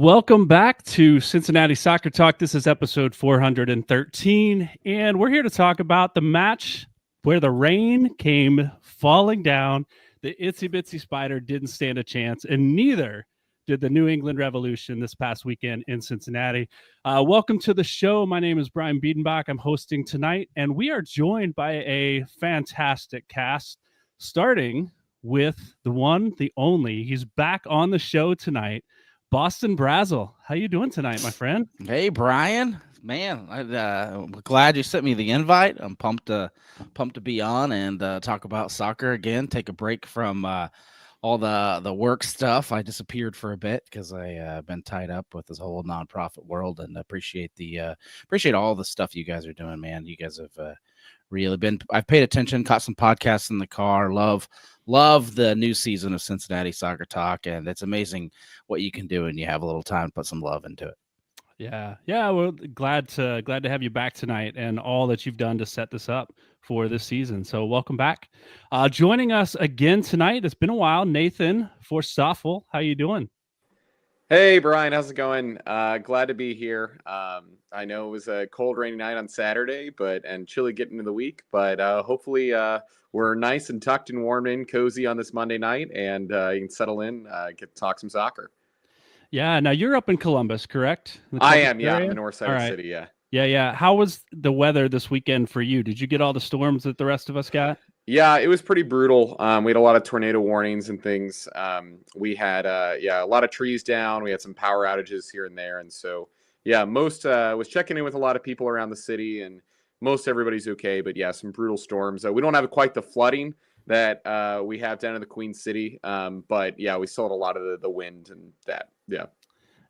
Welcome back to Cincinnati Soccer Talk. This is episode 413, and we're here to talk about the match where the rain came falling down. The itsy bitsy spider didn't stand a chance, and neither did the New England Revolution this past weekend in Cincinnati. Welcome to the show. My name is Brian Biedenbach. I'm hosting tonight, and we are joined by a fantastic cast, starting with the one, the only. He's back on the show tonight. Boston Brazel, how you doing tonight, my friend? Hey, Brian, man, I'm glad you sent me the invite. I'm pumped to be on and talk about soccer again. Take a break from all the work stuff. I disappeared for a bit because I've been tied up with this whole nonprofit world, and appreciate all the stuff you guys are doing, man. You guys have really been. I've paid attention, caught some podcasts in the car. Love the new season of Cincinnati Soccer Talk, and it's amazing what you can do when you have a little time to put some love into it. Yeah. Well, glad to have you back tonight, and all that you've done to set this up for this season. So welcome back. Joining us again tonight. It's been a while. Nathan Forstoffel, how you doing? Hey, Brian, how's it going? Glad to be here. I know it was a cold, rainy night on Saturday, and chilly getting into the week, but hopefully we're nice and tucked and warmed in, cozy on this Monday night, and you can settle in, get to talk some soccer. Yeah. Now you're up in Columbus, correct? I am. Yeah, I'm the north side of the city. Yeah. Yeah. How was the weather this weekend for you? Did you get all the storms that the rest of us got? Yeah, it was pretty brutal. We had a lot of tornado warnings and things. We had a lot of trees down. We had some power outages here and there, and so was checking in with a lot of people around the city, and most everybody's okay. But yeah, some brutal storms. We don't have quite the flooding that we have down in the Queen City, but yeah, we still had a lot of the wind and that.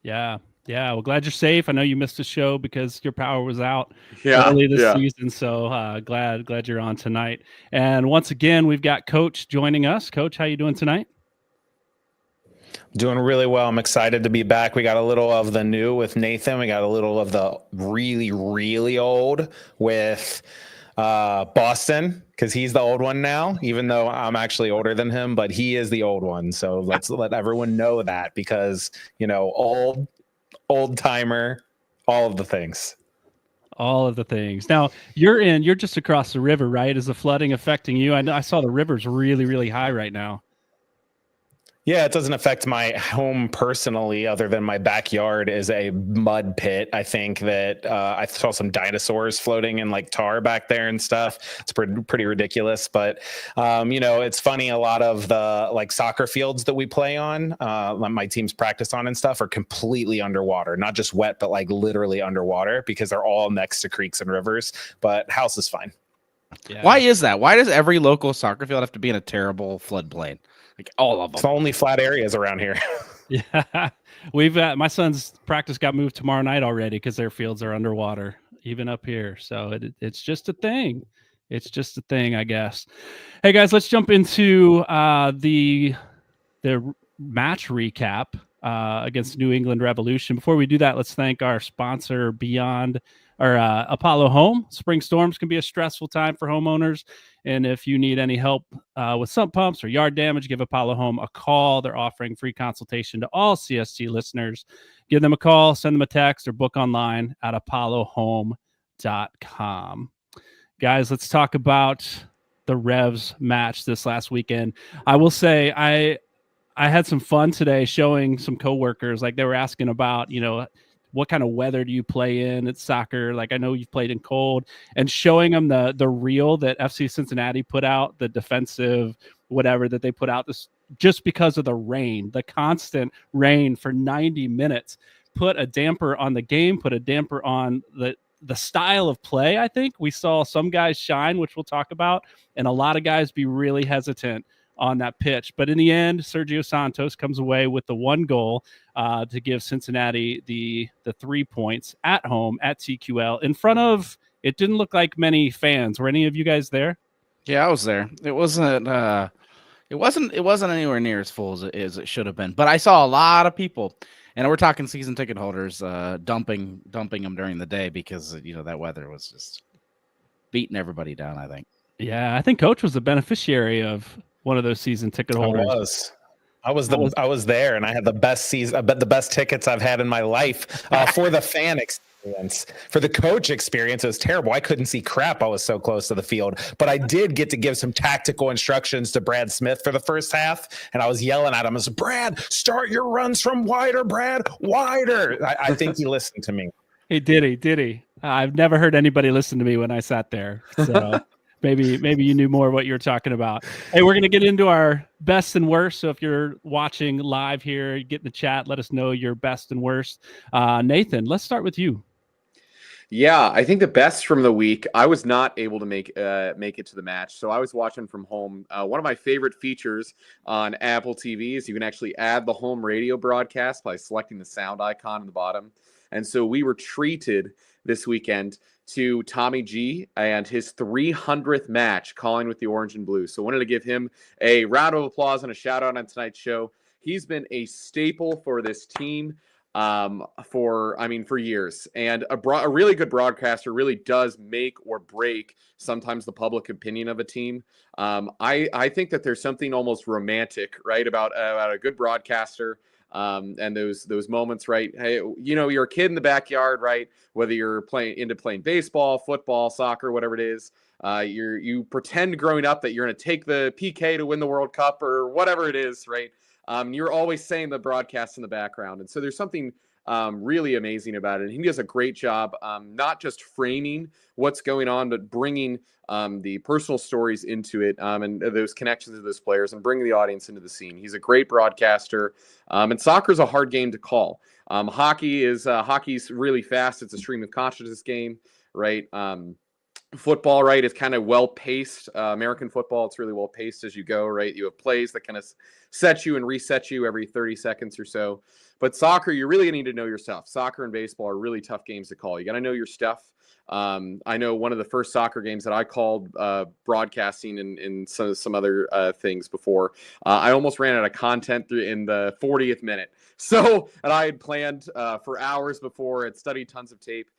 Yeah. Well, glad you're safe. I know you missed a show because your power was out early this season. So glad you're on tonight. And once again, we've got Coach joining us. Coach, how you doing tonight? Doing really well. I'm excited to be back. We got a little of the new with Nathan. We got a little of the really, really old with Boston, because he's the old one now, even though I'm actually older than him, but he is the old one. So let's let everyone know that, because, old timer, all of the things. Now you're just across the river, right? Is the flooding affecting you? I saw the river's really, really high right now. Yeah, it doesn't affect my home personally, other than my backyard is a mud pit. I think that I saw some dinosaurs floating in like tar back there and stuff. It's pretty ridiculous. But, it's funny. A lot of the like soccer fields that we play on, my teams practice on and stuff, are completely underwater, not just wet, but like literally underwater, because they're all next to creeks and rivers. But house is fine. Yeah. Why is that? Why does every local soccer field have to be in a terrible floodplain? Like all of them. It's the only flat areas around here. Yeah, we've my son's practice got moved tomorrow night already because their fields are underwater, even up here. So it's just a thing. It's just a thing, I guess. Hey guys, let's jump into the match recap against New England Revolution. Before we do that, let's thank our sponsor, Apollo Home. Spring storms can be a stressful time for homeowners, and if you need any help with sump pumps or yard damage, give Apollo Home a call. They're offering free consultation to all CST listeners. Give them a call, send them a text, or book online at apollohome.com. Guys, let's talk about the Revs match this last weekend. I will say I had some fun today showing some coworkers, like they were asking about, what kind of weather do you play in at soccer? Like, I know you've played in cold, and showing them the reel that FC Cincinnati put out, the defensive whatever that they put out, this just because of the rain, the constant rain for 90 minutes, put a damper on the game, put a damper on the style of play. I think we saw some guys shine, which we'll talk about, and a lot of guys be really hesitant on that pitch. But in the end, Sergios Santos comes away with the one goal to give Cincinnati the 3 points at home at TQL in front of, it didn't look like many fans. Were any of you guys there? Yeah, I was there. It wasn't anywhere near as full as it should have been. But I saw a lot of people, and we're talking season ticket holders, dumping them during the day because that weather was just beating everybody down, I think. Yeah, I think Coach was the beneficiary of one of those season ticket holders. I was there, and I had the best season. I bet the best tickets I've had in my life for the fan experience. For the coach experience, it was terrible. I couldn't see crap. I was so close to the field, but I did get to give some tactical instructions to Brad Smith for the first half, and I was yelling at him, "I said, Brad, start your runs from wider, Brad, wider." I think he listened to me. Hey, did he? I've never heard anybody listen to me when I sat there. So maybe you knew more what you were talking about. Hey, we're going to get into our best and worst. So if you're watching live here, get in the chat. Let us know your best and worst. Nathan, let's start with you. Yeah, I think the best from the week, I was not able to make it to the match, so I was watching from home. One of my favorite features on Apple TV is you can actually add the home radio broadcast by selecting the sound icon in the bottom. And so we were treated this weekend to Tommy G and his 300th match calling with the Orange and Blue. So wanted to give him a round of applause and a shout out on tonight's show. He's been a staple for this team for years, and a really good broadcaster really does make or break sometimes the public opinion of a team. I think that there's something almost romantic, right, about a good broadcaster. And those moments, right? Hey, you're a kid in the backyard, right? Whether you're playing baseball, football, soccer, whatever it is, you pretend growing up that you're going to take the PK to win the World Cup or whatever it is, right? You're always saying the broadcast in the background. And so there's something really amazing about it. And he does a great job, not just framing what's going on, but bringing the personal stories into it and those connections to those players and bringing the audience into the scene. He's a great broadcaster. And soccer is a hard game to call. Hockey's really fast. It's a stream of consciousness game, right? Football, right, is kind of well-paced. American football, it's really well-paced as you go, right? You have plays that kind of set you and reset you every 30 seconds or so. But soccer, you really need to know your stuff. Soccer and baseball are really tough games to call. You got to know your stuff. I know one of the first soccer games that I called broadcasting and some other things before, I almost ran out of content in the 40th minute. So, and I had planned for hours before, had studied tons of tape.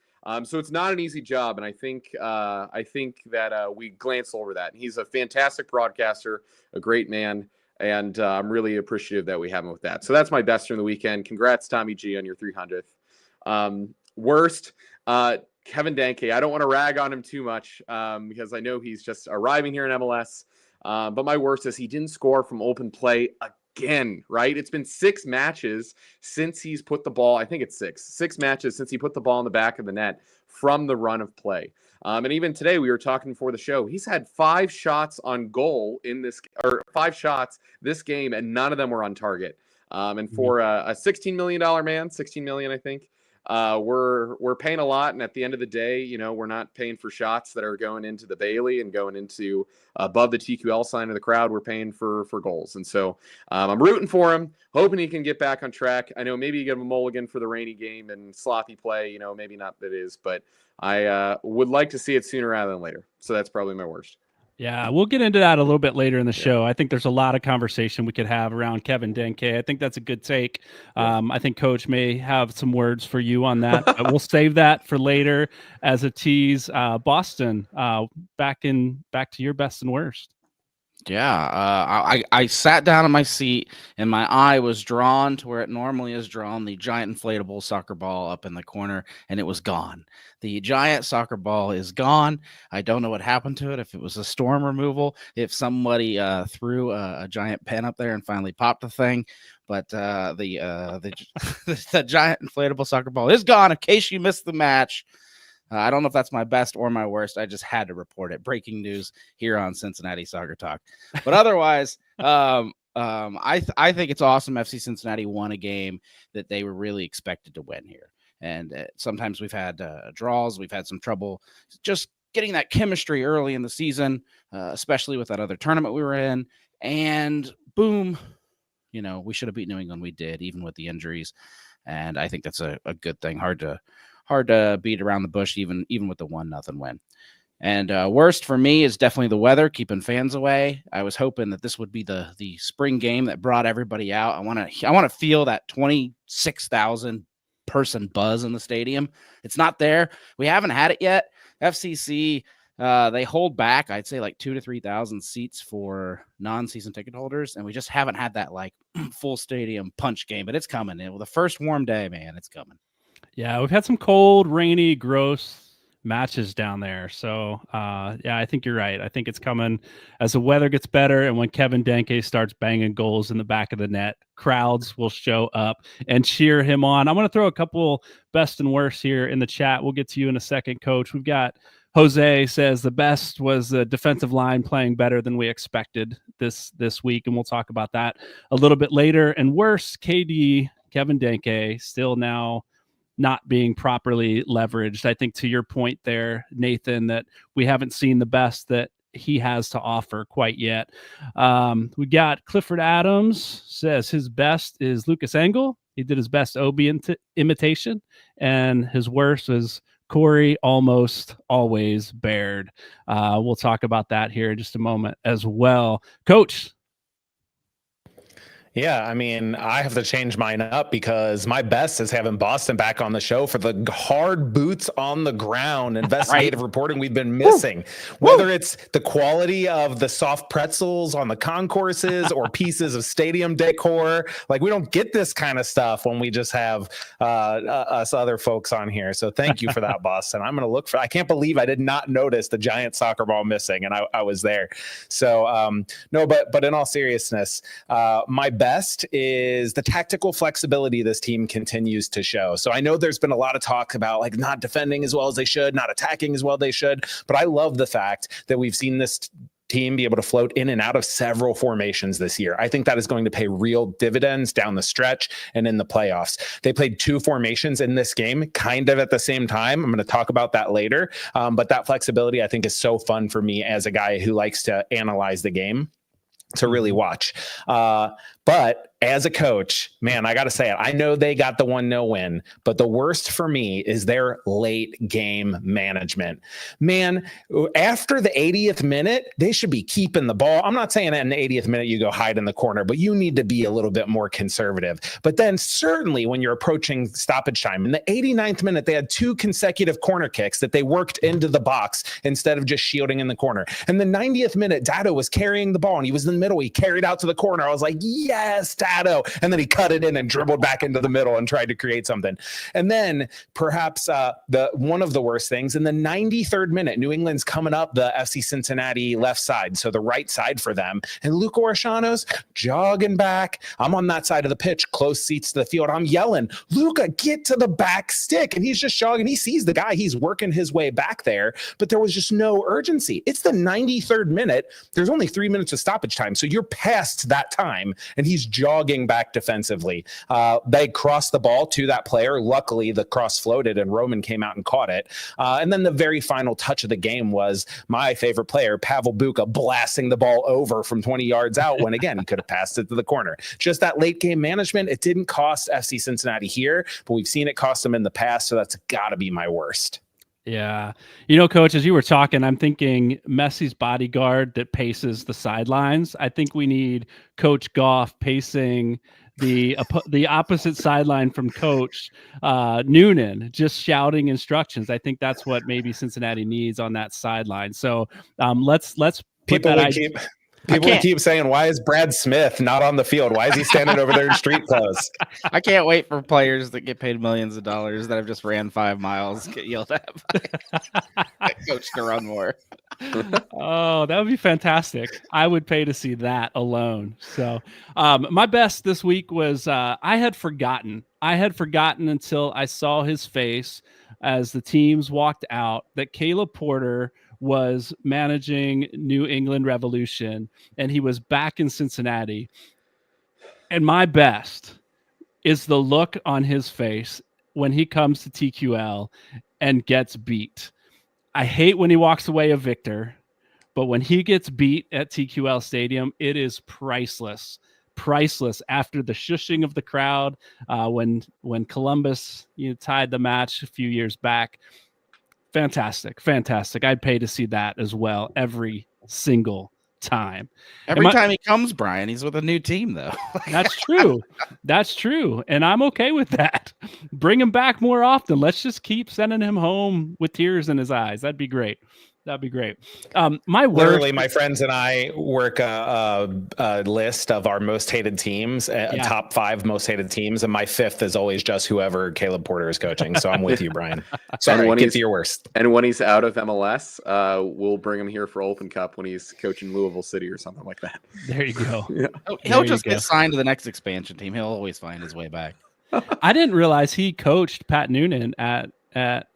So it's not an easy job, and I think that we glance over that. He's a fantastic broadcaster, a great man, and I'm really appreciative that we have him with that. So that's my best from the weekend. Congrats, Tommy G, on your 300th. Worst, Kevin Danke. I don't want to rag on him too much because I know he's just arriving here in MLS. But my worst is he didn't score from open play again, right? It's been 6 matches since he's put the ball, I think it's 6 matches since he put the ball in the back of the net from the run of play. And even today we were talking before the show, he's had 5 shots on goal or 5 shots this game, and none of them were on target. And for a $16 million man, $16 million, I think, we're paying a lot. And at the end of the day, we're not paying for shots that are going into the Bailey and going into above the TQL sign of the crowd. We're paying for goals. And so I'm rooting for him, hoping he can get back on track. I know maybe you give him a mulligan for the rainy game and sloppy play, maybe not that is, but I would like to see it sooner rather than later. So that's probably my worst. Yeah, we'll get into that a little bit later in the show. I think there's a lot of conversation we could have around Kevin Danke. I think that's a good take. I think Coach may have some words for you on that. But we'll save that for later as a tease. Boston, back to your best and worst. Yeah, I sat down in my seat and my eye was drawn to where it normally is drawn, the giant inflatable soccer ball up in the corner, and it was gone. The giant soccer ball is gone. I don't know what happened to it, if it was a storm removal, if somebody threw a giant pen up there and finally popped the thing, but the giant inflatable soccer ball is gone in case you missed the match. I don't know if that's my best or my worst. I just had to report it. Breaking news here on Cincinnati Soccer Talk. But otherwise, I think it's awesome FC Cincinnati won a game that they were really expected to win here. And sometimes we've had draws. We've had some trouble just getting that chemistry early in the season, especially with that other tournament we were in. And boom, we should have beat New England. We did, even with the injuries. And I think that's a good thing. Hard to beat around the bush, even with the 1-0 win. And worst for me is definitely the weather, keeping fans away. I was hoping that this would be the spring game that brought everybody out. I want to feel that 26,000 person buzz in the stadium. It's not there. We haven't had it yet. FCC They hold back, I'd say, like 2,000 to 3,000 seats for non-season ticket holders, and we just haven't had that like full stadium punch game. But it's coming. The first warm day, man, it's coming. Yeah, we've had some cold, rainy, gross matches down there. So, yeah, I think you're right. I think it's coming as the weather gets better, and when Kevin Denke starts banging goals in the back of the net, crowds will show up and cheer him on. I'm going to throw a couple best and worst here in the chat. We'll get to you in a second, Coach. We've got Jose says the best was the defensive line playing better than we expected this week, and we'll talk about that a little bit later. And worse, KD, Kevin Denke, still now not being properly leveraged. I think to your point there, Nathan, that we haven't seen the best that he has to offer quite yet. We got Clifford Adams says his best is Lucas Engel. He did his best Obi imitation, and his worst was Corey almost always Baird. We'll talk about that here in just a moment as well. Coach. Yeah, I mean, I have to change mine up because my best is having Boston back on the show for the hard boots on the ground investigative reporting we've been missing. Whether it's the quality of the soft pretzels on the concourses or pieces of stadium decor, like we don't get this kind of stuff when we just have us other folks on here. So thank you for that, Boston. I'm going to look for. I can't believe I did not notice the giant soccer ball missing, and I was there. So no, but in all seriousness, my best is the tactical flexibility this team continues to show. So I know there's been a lot of talk about like not defending as well as they should, not attacking as well as they should, but I love the fact that we've seen this team be able to float in and out of several formations this year. I think that is going to pay real dividends down the stretch and in the playoffs. They played two formations in this game, kind of at the same time. I'm going to talk about that later. But that flexibility, I think, is so fun for me as a guy who likes to analyze the game to really watch. But as a coach, man, I got to say it. I know they got the 1-0 win, but the worst for me is their late game management. Man, after the 80th minute, they should be keeping the ball. I'm not saying that in the 80th minute you go hide in the corner, but you need to be a little bit more conservative. But then certainly when you're approaching stoppage time, in the 89th minute, they had two consecutive corner kicks that they worked into the box instead of just shielding in the corner. And the 90th minute, Dado was carrying the ball and he was in the middle. He carried out to the corner. I was like, yes, Dado. And then he cut it in and dribbled back into the middle and tried to create something. And then perhaps the one of the worst things, in the 93rd minute, New England's coming up the FC Cincinnati left side, so the right side for them. And Luke Orishano's jogging back. I'm on that side of the pitch, close seats to the field. I'm yelling, Luca, get to the back stick. And he's just jogging. He sees the guy. He's working his way back there, but there was just no urgency. It's the 93rd minute. There's only 3 minutes of stoppage time. So you're past that time, and he's jogging back defensively. They crossed the ball to that player. Luckily, the cross floated and Roman came out and caught it. And then the very final touch of the game was my favorite player, Pavel Bucha, blasting the ball over from 20 yards out when, again, he could have passed it to the corner. Just that late game management, it didn't cost FC Cincinnati here, but we've seen it cost them in the past, so that's got to be my worst. Yeah. You know, Coach, as you were talking, I'm thinking Messi's bodyguard that paces the sidelines. I think we need Coach Goff pacing the opposite sideline from Coach Noonan, just shouting instructions. I think that's what maybe Cincinnati needs on that sideline. So let's put that People keep saying, why is Brad Smith not on the field? Why is he standing over there in street clothes? I can't wait for players that get paid millions of dollars that have just ran 5 miles get yelled at by coach to run more. Oh, that would be fantastic. I would pay to see that alone. So my best this week was I had forgotten until I saw his face as the teams walked out that Caleb Porter was managing New England Revolution, and he was back in Cincinnati. And my best is the look on his face when he comes to TQL and gets beat. I hate when he walks away a victor, but when he gets beat at TQL Stadium, it is priceless after the shushing of the crowd when Columbus tied the match a few years back. Fantastic. I'd pay to see that as well every single time. Every time he comes, Brian, he's with a new team, though. That's true. And I'm okay with that. Bring him back more often. Let's just keep sending him home with tears in his eyes. That'd be great. That'd be great. My Literally, my friends and I work a list of our most hated teams, top 5 most hated teams, and my 5th is always just whoever Caleb Porter is coaching. So I'm with you, Brian. Sorry, get to your worst. And when he's out of MLS, we'll bring him here for Open Cup when he's coaching Louisville City or something like that. There you go. Yeah. He'll just get signed to the next expansion team. He'll always find his way back. I didn't realize he coached Pat Noonan at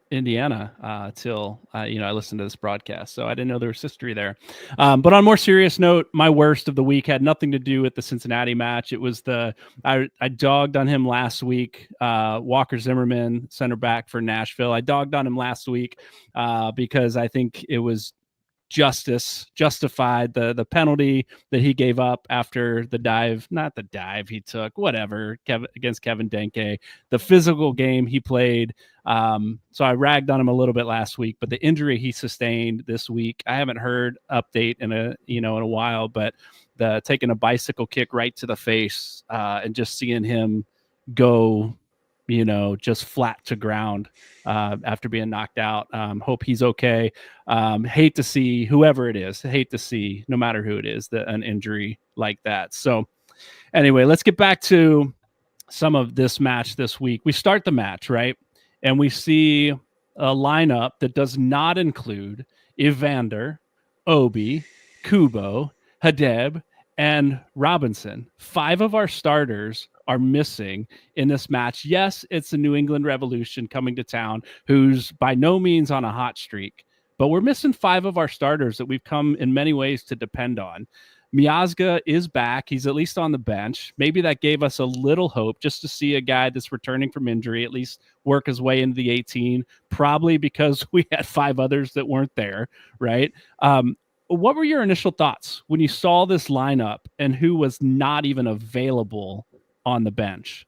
Indiana till I listened to this broadcast, so I didn't know there was history there. But on a more serious note, my worst of the week had nothing to do with the Cincinnati match. It was I dogged on him last week. Walker Zimmerman, center back for Nashville. I dogged on him last week because I think it was justified the penalty that he gave up after not the dive he took, whatever, against Kevin Denke, the physical game he played. So I ragged on him a little bit last week, but the injury he sustained this week, I haven't heard update in a while, but the taking a bicycle kick right to the face and just seeing him go, just flat to ground after being knocked out. Hope he's okay. Hate to see whoever it is. Hate to see, no matter who it is, an injury like that. So anyway, let's get back to some of this match this week. We start the match, right? And we see a lineup that does not include Evander, Obi, Kubo, Hadeb, and Robinson. 5 of our starters are missing in this match. Yes, it's the New England Revolution coming to town, who's by no means on a hot streak, but we're missing 5 of our starters that we've come in many ways to depend on. Miazga is back. He's at least on the bench. Maybe that gave us a little hope just to see a guy that's returning from injury at least work his way into the 18, probably because we had 5 others that weren't there, right? What were your initial thoughts when you saw this lineup and who was not even available on the bench?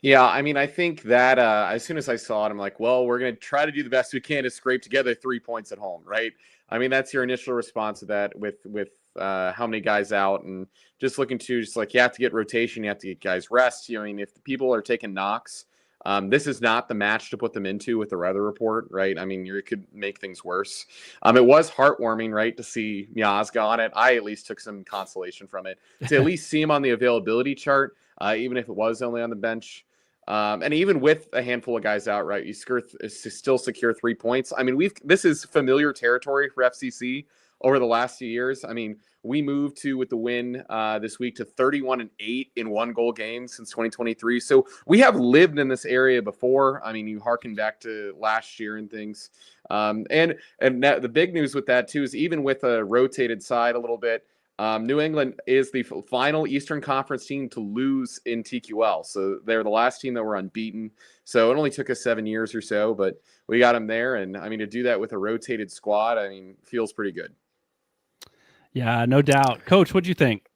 Yeah, I mean, I think that as soon as I saw it, I'm like, well, we're going to try to do the best we can to scrape together 3 points at home, right? I mean, that's your initial response to that with how many guys out and just looking to just like you have to get rotation, you have to get guys rest. I mean, if the people are taking knocks, this is not the match to put them into with the weather report, right? I mean, you could make things worse. It was heartwarming, right, to see Miazga on it. I at least took some consolation from it to at least see him on the availability chart, even if it was only on the bench. And even with a handful of guys out, right, you still secure 3 points. I mean, this is familiar territory for FCC over the last few years. I mean, we moved with the win this week to 31-8 in 1-goal games since 2023. So we have lived in this area before. I mean, you harken back to last year and things. And the big news with that too is even with a rotated side a little bit, New England is the final Eastern Conference team to lose in TQL. So they're the last team that were unbeaten. So it only took us 7 years or so, but we got them there. And I mean, to do that with a rotated squad, I mean, feels pretty good. Yeah, no doubt. Coach, what'd you think?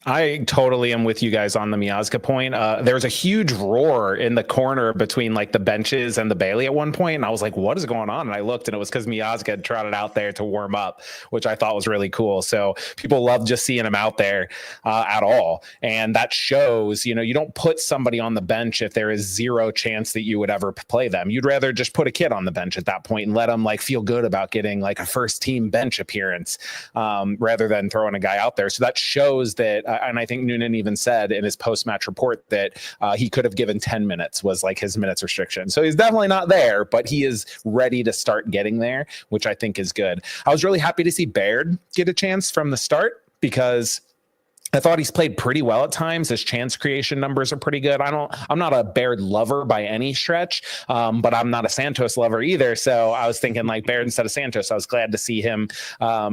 I totally am with you guys on the Miazga point. There's a huge roar in the corner between like the benches and the Bailey at one point, and I was like, what is going on? And I looked, and it was because Miazga had trotted out there to warm up, which I thought was really cool. So people love just seeing him out there at all. And that shows, you don't put somebody on the bench if there is zero chance that you would ever play them. You'd rather just put a kid on the bench at that point and let them like feel good about getting like a first team bench appearance rather than throwing a guy out there. So that shows that and I think Noonan even said in his post-match report that he could have given 10 minutes was like his minutes restriction. So he's definitely not there, but he is ready to start getting there, which I think is good. I was really happy to see Baird get a chance from the start because I thought he's played pretty well at times. His chance creation numbers are pretty good. I'm not a Baird lover by any stretch, but I'm not a Santos lover either. So I was thinking like Baird instead of Santos. I was glad to see him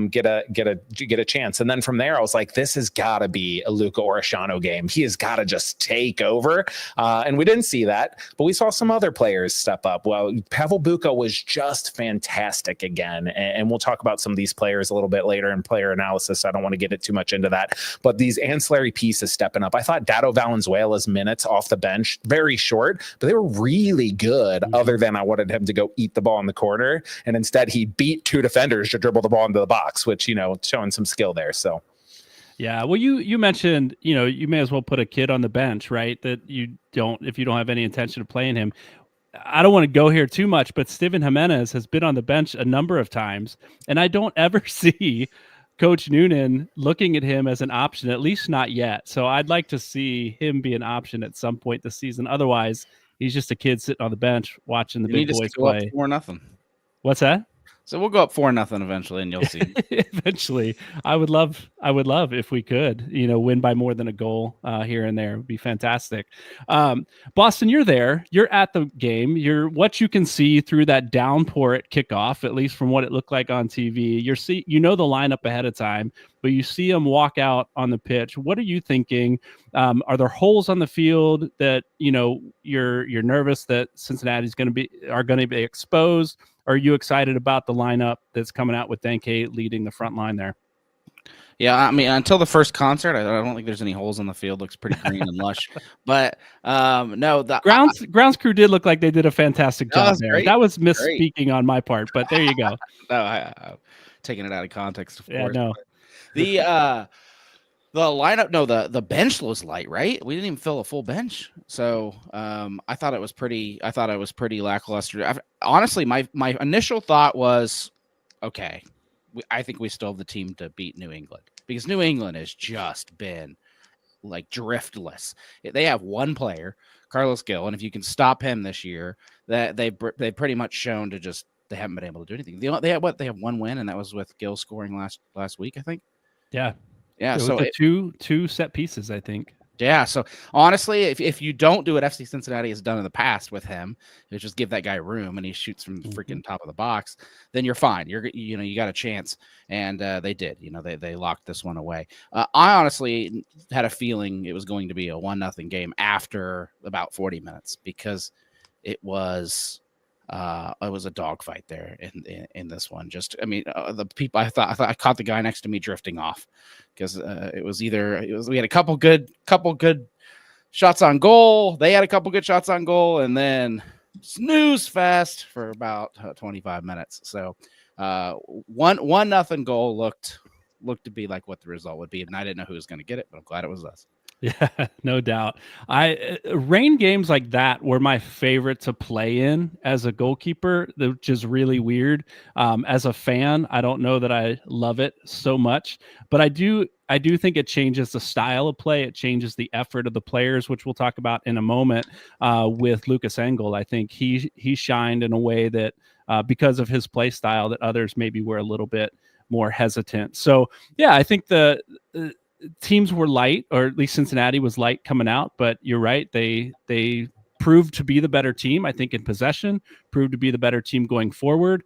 get a chance. And then from there, I was like, this has got to be a Luca Orishano game. He has got to just take over. And we didn't see that, but we saw some other players step up. Well, Pavel Bucha was just fantastic again. And we'll talk about some of these players a little bit later in player analysis. So I don't want to get it too much into that, but these ancillary pieces stepping up. I thought Dado Valenzuela's minutes off the bench, very short, but they were really good other than I wanted him to go eat the ball in the corner. And instead he beat 2 defenders to dribble the ball into the box, which, showing some skill there. So. Yeah. Well, you mentioned, you may as well put a kid on the bench, right? That if you don't have any intention of playing him. I don't want to go here too much, but Steven Jimenez has been on the bench a number of times, and I don't ever see Coach Noonan looking at him as an option, at least not yet. So I'd like to see him be an option at some point this season. Otherwise, he's just a kid sitting on the bench watching the big boys play. 4-0. What's that? So we'll go up 4-0 eventually, and you'll see. Eventually, I would love if we could, win by more than a goal here and there. It would be fantastic. Boston, you're there. You're at the game. You're what you can see through that downpour at kickoff, at least from what it looked like on TV. You know the lineup ahead of time, but you see them walk out on the pitch. What are you thinking? Are there holes on the field that you're nervous that Cincinnati's going to be exposed? Are you excited about the lineup that's coming out with Denke leading the front line there? Yeah, I mean, until the first concert, I don't think there's any holes in the field. Looks pretty green and lush. But no, the grounds crew did look like they did a fantastic job there. Great. That was misspeaking on my part, but there you go. No, I'm taking it out of context, of course. No. The lineup, no, the bench was light, right? We didn't even fill a full bench, so I thought it was pretty lackluster. Honestly, my initial thought was, okay, I think we still have the team to beat New England, because New England has just been like driftless. They have one player, Carlos Gil, and if you can stop him this year, that they pretty much shown to just they haven't been able to do anything. They have one win, and that was with Gil scoring last week, I think. Yeah. Yeah, so two set pieces, I think. Yeah, so honestly, if you don't do what FC Cincinnati has done in the past with him, is just give that guy room and he shoots from the freaking top of the box, then you're fine. You got a chance, and they did. They locked this one away. I honestly had a feeling it was going to be a 1-0 game after about 40 minutes, because it was a dogfight there in this one. The people, I thought I caught the guy next to me drifting off, because we had a couple good shots on goal. They had a couple good shots on goal, and then snooze fest for about 25 minutes. So 1-0 goal looked to be like what the result would be, and I didn't know who was going to get it, but I'm glad it was us. Yeah, no doubt. Rain games like that were my favorite to play in as a goalkeeper, which is really weird. As a fan, I don't know that I love it so much, but I do think it changes the style of play. It changes the effort of the players, which we'll talk about in a moment. With Lucas Engel, I think he shined in a way that because of his play style that others maybe were a little bit more hesitant. So yeah, I think the teams were light, or at least Cincinnati was light coming out, but you're right. They proved to be the better team, I think, in possession, proved to be the better team going forward.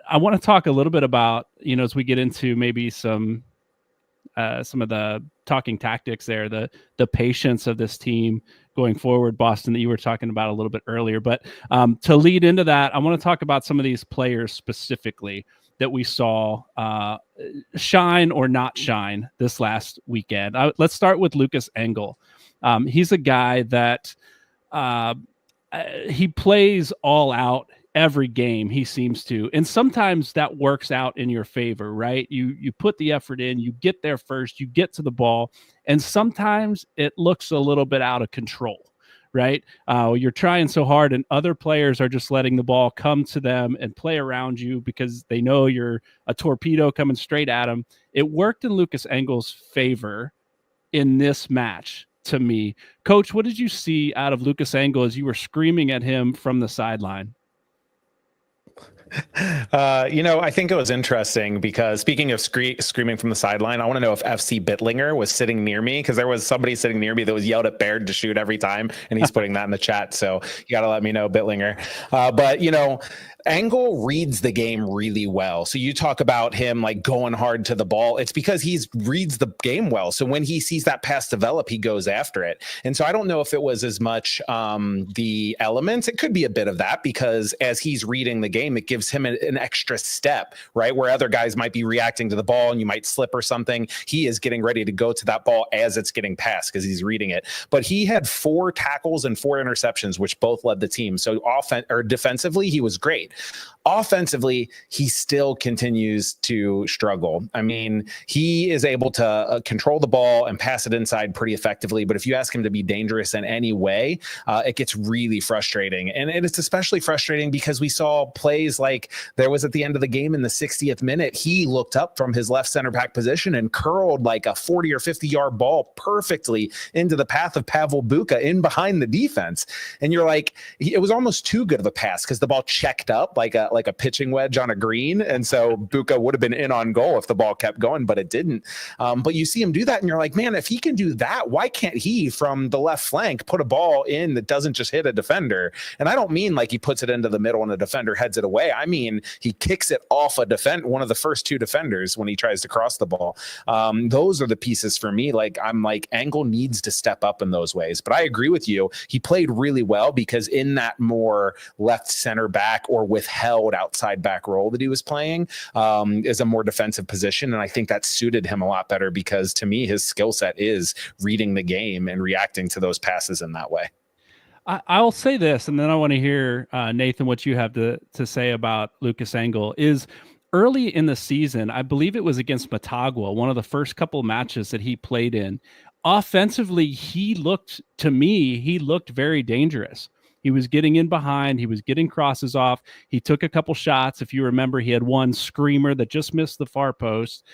I want to talk a little bit about, as we get into maybe some of the talking tactics there, the patience of this team going forward, Boston, that you were talking about a little bit earlier. But to lead into that, I want to talk about some of these players specifically that we saw shine or not shine this last weekend. Let's start with Lucas Engel. He's a guy that he plays all out every game, he seems to. And sometimes that works out in your favor, right? You put the effort in, you get there first, you get to the ball, and sometimes it looks a little bit out of control. Right? You're trying so hard, and other players are just letting the ball come to them and play around you because they know you're a torpedo coming straight at them. It worked in Lucas Engel's favor in this match, to me. Coach, what did you see out of Lucas Engel as you were screaming at him from the sideline? I think it was interesting because, speaking of screaming from the sideline, I want to know if FC Bittlinger was sitting near me, because there was somebody sitting near me that was yelled at Baird to shoot every time, and he's putting that in the chat. So you got to let me know, Bittlinger. But Engel reads the game really well. So you talk about him like going hard to the ball. It's because he reads the game well. So when he sees that pass develop, he goes after it. And so I don't know if it was as much the elements. It could be a bit of that, because as he's reading the game, it gives him an extra step, right? Where other guys might be reacting to the ball and you might slip or something. He is getting ready to go to that ball as it's getting passed because he's reading it. But he had 4 tackles and 4 interceptions, which both led the team. So defensively, he was great. great. Offensively, he still continues to struggle. I mean, he is able to control the ball and pass it inside pretty effectively. But if you ask him to be dangerous in any way, it gets really frustrating. And it's especially frustrating because we saw plays like there was at the end of the game in the 60th minute, he looked up from his left center back position and curled like a 40 or 50-yard ball perfectly into the path of Pavel Bucha in behind the defense. And you're like, it was almost too good of a pass because the ball checked up like a pitching wedge on a green. And so Bucha would have been in on goal if the ball kept going, but it didn't. But you see him do that and you're like, man, if he can do that, why can't he from the left flank put a ball in that doesn't just hit a defender? And I don't mean like he puts it into the middle and the defender heads it away. I mean, he kicks it off one of the first two defenders when he tries to cross the ball. Those are the pieces for me. Like, I'm like, Angle needs to step up in those ways. But I agree with you. He played really well because in that more left center back or withheld outside back role that he was playing is a more defensive position. And I think that suited him a lot better because to me, his skill set is reading the game and reacting to those passes in that way. I'll say this, and then I want to hear, Nathan, what you have to say about Lucas Angle is early in the season, I believe it was against Motagua, one of the first couple matches that he played in. Offensively, he looked very dangerous. He was getting in behind. He was getting crosses off. He took a couple shots. If you remember, he had one screamer that just missed the far post.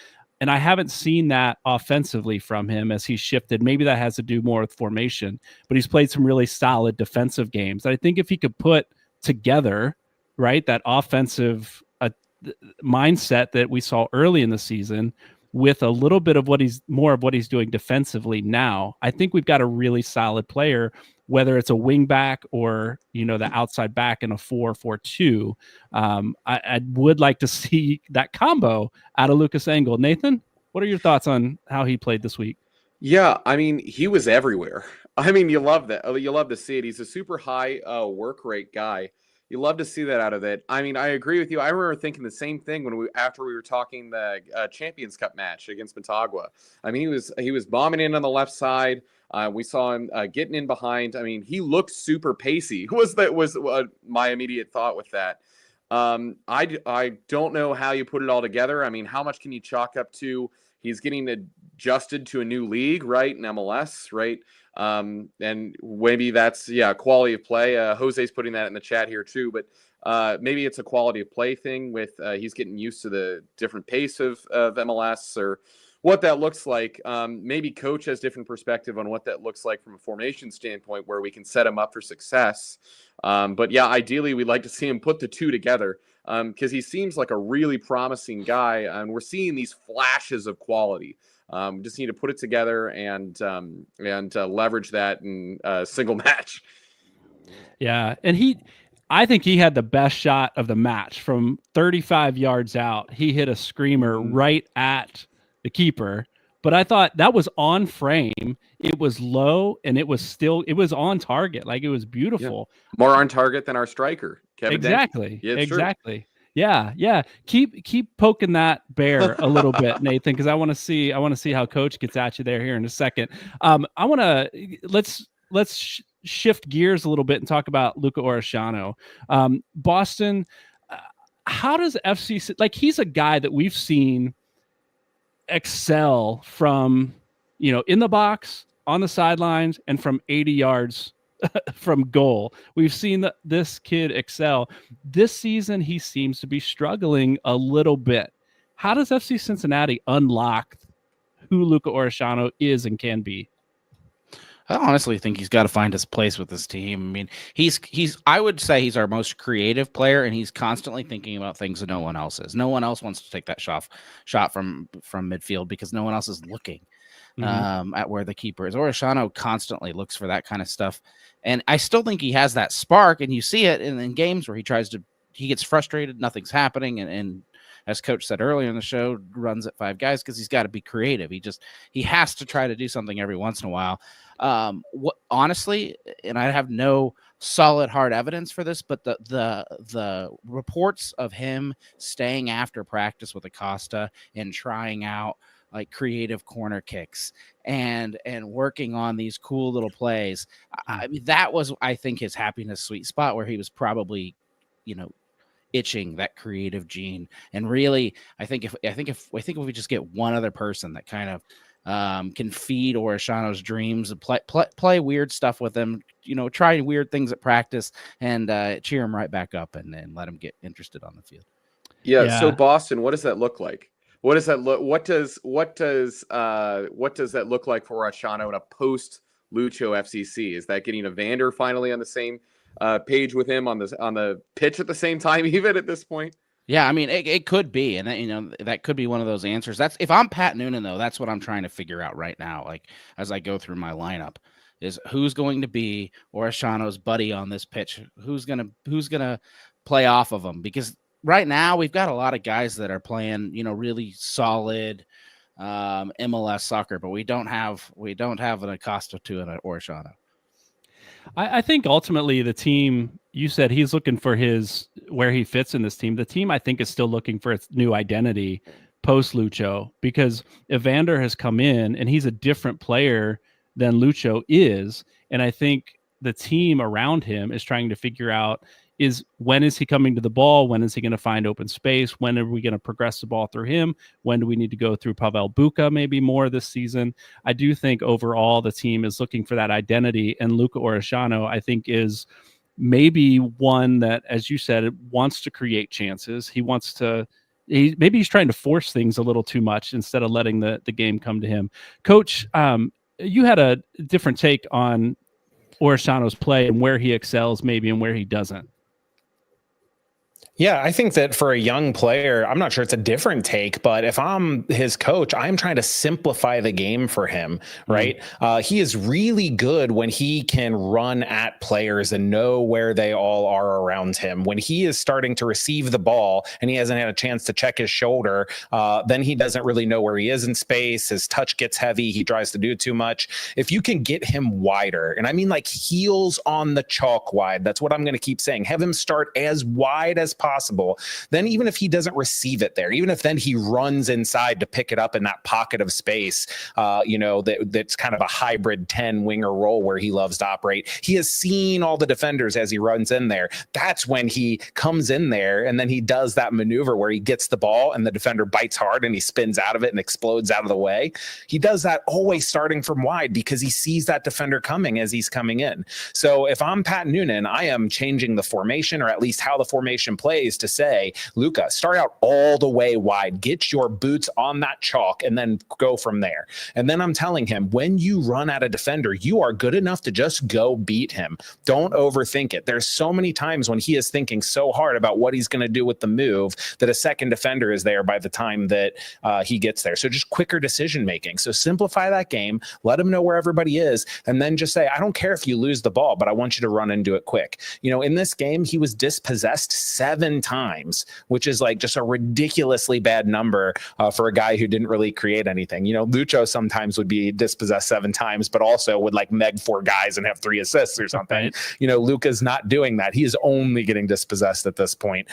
And I haven't seen that offensively from him as he shifted. Maybe that has to do more with formation, but he's played some really solid defensive games. I think if he could put together, right, that offensive mindset that we saw early in the season with a little bit of more of what he's doing defensively now, I think we've got a really solid player, whether it's a wing back or, the outside back in a 4-4-2. I would like to see that combo out of Lucas Angle. Nathan, what are your thoughts on how he played this week? Yeah, I mean, he was everywhere. I mean, you love that. You love to see it. He's a super high work rate guy. You love to see that out of it. I mean, I agree with you. I remember thinking the same thing after we were talking the Champions Cup match against Motagua. I mean, he was bombing in on the left side. We saw him getting in behind. I mean, he looked super pacey. Was my immediate thought with that. I don't know how you put it all together. I mean, how much can you chalk up to he's getting adjusted to a new league, right? In MLS, right? And maybe that's quality of play. Jose's putting that in the chat here too, but maybe it's a quality of play thing with he's getting used to the different pace of MLS or what that looks like. Maybe coach has different perspective on what that looks like from a formation standpoint where we can set him up for success. But yeah, ideally we'd like to see him put the two together because he seems like a really promising guy and we're seeing these flashes of quality. Just need to put it together and leverage that in a single match. Yeah, and I think he had the best shot of the match from 35 yards out. He hit a screamer right at the keeper, but I thought that was on frame. It was low and it was on target. Like it was beautiful. Yeah. More on target than our striker, Kevin. Exactly. Yeah, exactly. True. Yeah. Keep poking that bear a little bit, Nathan, because I want to see how coach gets at you there here in a second. Let's shift gears a little bit and talk about Luca Orishano. Boston, how does FC, like he's a guy that we've seen excel from, in the box, on the sidelines, and from 80 yards from goal. We've seen this kid excel. This season, he seems to be struggling a little bit. How does FC Cincinnati unlock who Luca Orishano is and can be? I honestly think he's got to find his place with this team. I mean, I would say he's our most creative player, and he's constantly thinking about things that no one else is. No one else wants to take that shot from midfield because no one else is looking at where the keeper is. Orishano constantly looks for that kind of stuff. And I still think he has that spark, and you see it in games where he gets frustrated, nothing's happening, and as coach said earlier in the show, runs at five guys because he's got to be creative. He has to try to do something every once in a while. Honestly, and I have no solid hard evidence for this, but the reports of him staying after practice with Acosta and trying out like creative corner kicks and working on these cool little plays. I mean, that was, I think, his happiness sweet spot where he was probably, itching, that creative gene. And really, I think if we just get one other person that kind of can feed Orishano's dreams, play weird stuff with him, try weird things at practice, and cheer him right back up, and let him get interested on the field. Yeah. So Boston, what does that look like? What does that look? What does that look like for Orishano in a post Lucho FCC? Is that getting Evander finally on the same page with him on the pitch at the same time, even at this point? Yeah, I mean, it could be, and that could be one of those answers. That's if I'm Pat Noonan, though. That's what I'm trying to figure out right now. Like as I go through my lineup, is who's going to be Orishano's buddy on this pitch? Who's gonna play off of him? Because right now we've got a lot of guys that are playing, really solid MLS soccer, but we don't have an Acosta to an Orishano. I think ultimately the team, you said he's looking for where he fits in this team. The team, I think, is still looking for its new identity post Lucho, because Evander has come in and he's a different player than Lucho is. And I think the team around him is trying to figure out when is he coming to the ball? When is he going to find open space? When are we going to progress the ball through him? When do we need to go through Pavel Bucha maybe more this season? I do think overall the team is looking for that identity, and Luca Orishano, I think, is maybe one that, as you said, wants to create chances. Maybe he's trying to force things a little too much instead of letting the game come to him. Coach, you had a different take on Orishano's play and where he excels maybe and where he doesn't. Yeah, I think that for a young player, I'm not sure it's a different take, but if I'm his coach, I'm trying to simplify the game for him, right? He is really good when he can run at players and know where they all are around him. When he is starting to receive the ball and he hasn't had a chance to check his shoulder, then he doesn't really know where he is in space. His touch gets heavy. He tries to do too much. If you can get him wider, and I mean like heels on the chalk wide, that's what I'm going to keep saying. Have him start as wide as possible. Then even if he doesn't receive it there, even if then he runs inside to pick it up in that pocket of space, that's kind of a hybrid 10 winger role where he loves to operate. He has seen all the defenders as he runs in there. That's when he comes in there and then he does that maneuver where he gets the ball and the defender bites hard and he spins out of it and explodes out of the way. He does that always starting from wide because he sees that defender coming as he's coming in. So if I'm Pat Noonan, I am changing the formation, or at least how the formation plays, to say, Luca, start out all the way wide, get your boots on that chalk, and then go from there. And then I'm telling him, when you run at a defender, you are good enough to just go beat him. Don't overthink it. There's so many times when he is thinking so hard about what he's going to do with the move that a second defender is there by the time that he gets there. So just quicker decision making. So simplify that game, let him know where everybody is, and then just say, I don't care if you lose the ball, but I want you to run and do it quick. In this game, he was dispossessed 7 times, which is like just a ridiculously bad number for a guy who didn't really create anything. Lucho sometimes would be dispossessed 7 times, but also would like meg 4 guys and have 3 assists or something. Right. Luca's not doing that. He is only getting dispossessed at this point.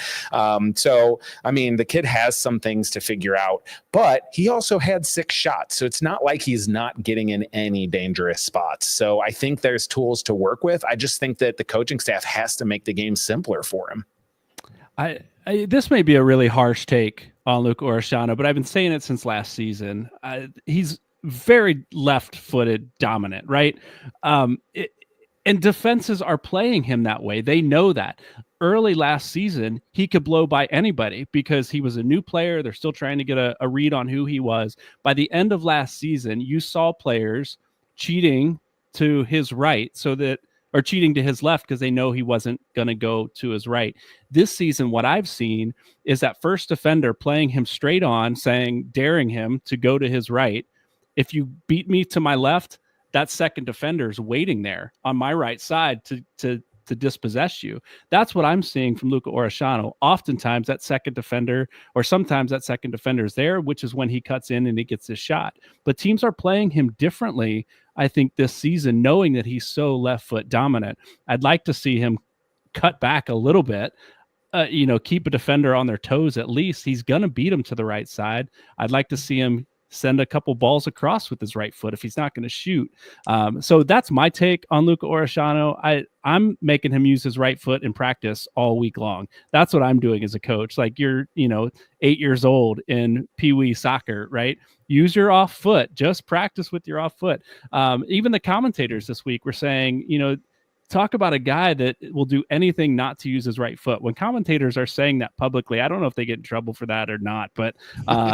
So, I mean, the kid has some things to figure out, but he also had 6 shots. So it's not like he's not getting in any dangerous spots. So I think there's tools to work with. I just think that the coaching staff has to make the game simpler for him. This may be a really harsh take on Luca Orishano, but I've been saying it since last season. He's very left-footed dominant, right? And defenses are playing him that way. They know that. Early last season, he could blow by anybody because he was a new player. They're still trying to get a read on who he was. By the end of last season, you saw players cheating to his right or cheating to his left because they know he wasn't going to go to his right. This season, what I've seen is that first defender playing him straight on, daring him to go to his right. If you beat me to my left, that second defender is waiting there on my right side to dispossess you. That's what I'm seeing from Luca Orishano. Oftentimes that second defender, or sometimes that second defender is there, which is when he cuts in and he gets his shot. But teams are playing him differently, I think, this season, knowing that he's so left foot dominant. I'd like to see him cut back a little bit, keep a defender on their toes at least. He's going to beat him to the right side. I'd like to see him send a couple balls across with his right foot if he's not going to shoot. So that's my take on Luca Orishano. I'm making him use his right foot in practice all week long. That's what I'm doing as a coach. Like, you're, 8 years old in Pee Wee soccer, right? Use your off foot. Just practice with your off foot. Even the commentators this week were saying, talk about a guy that will do anything not to use his right foot. When commentators are saying that publicly, I don't know if they get in trouble for that or not, but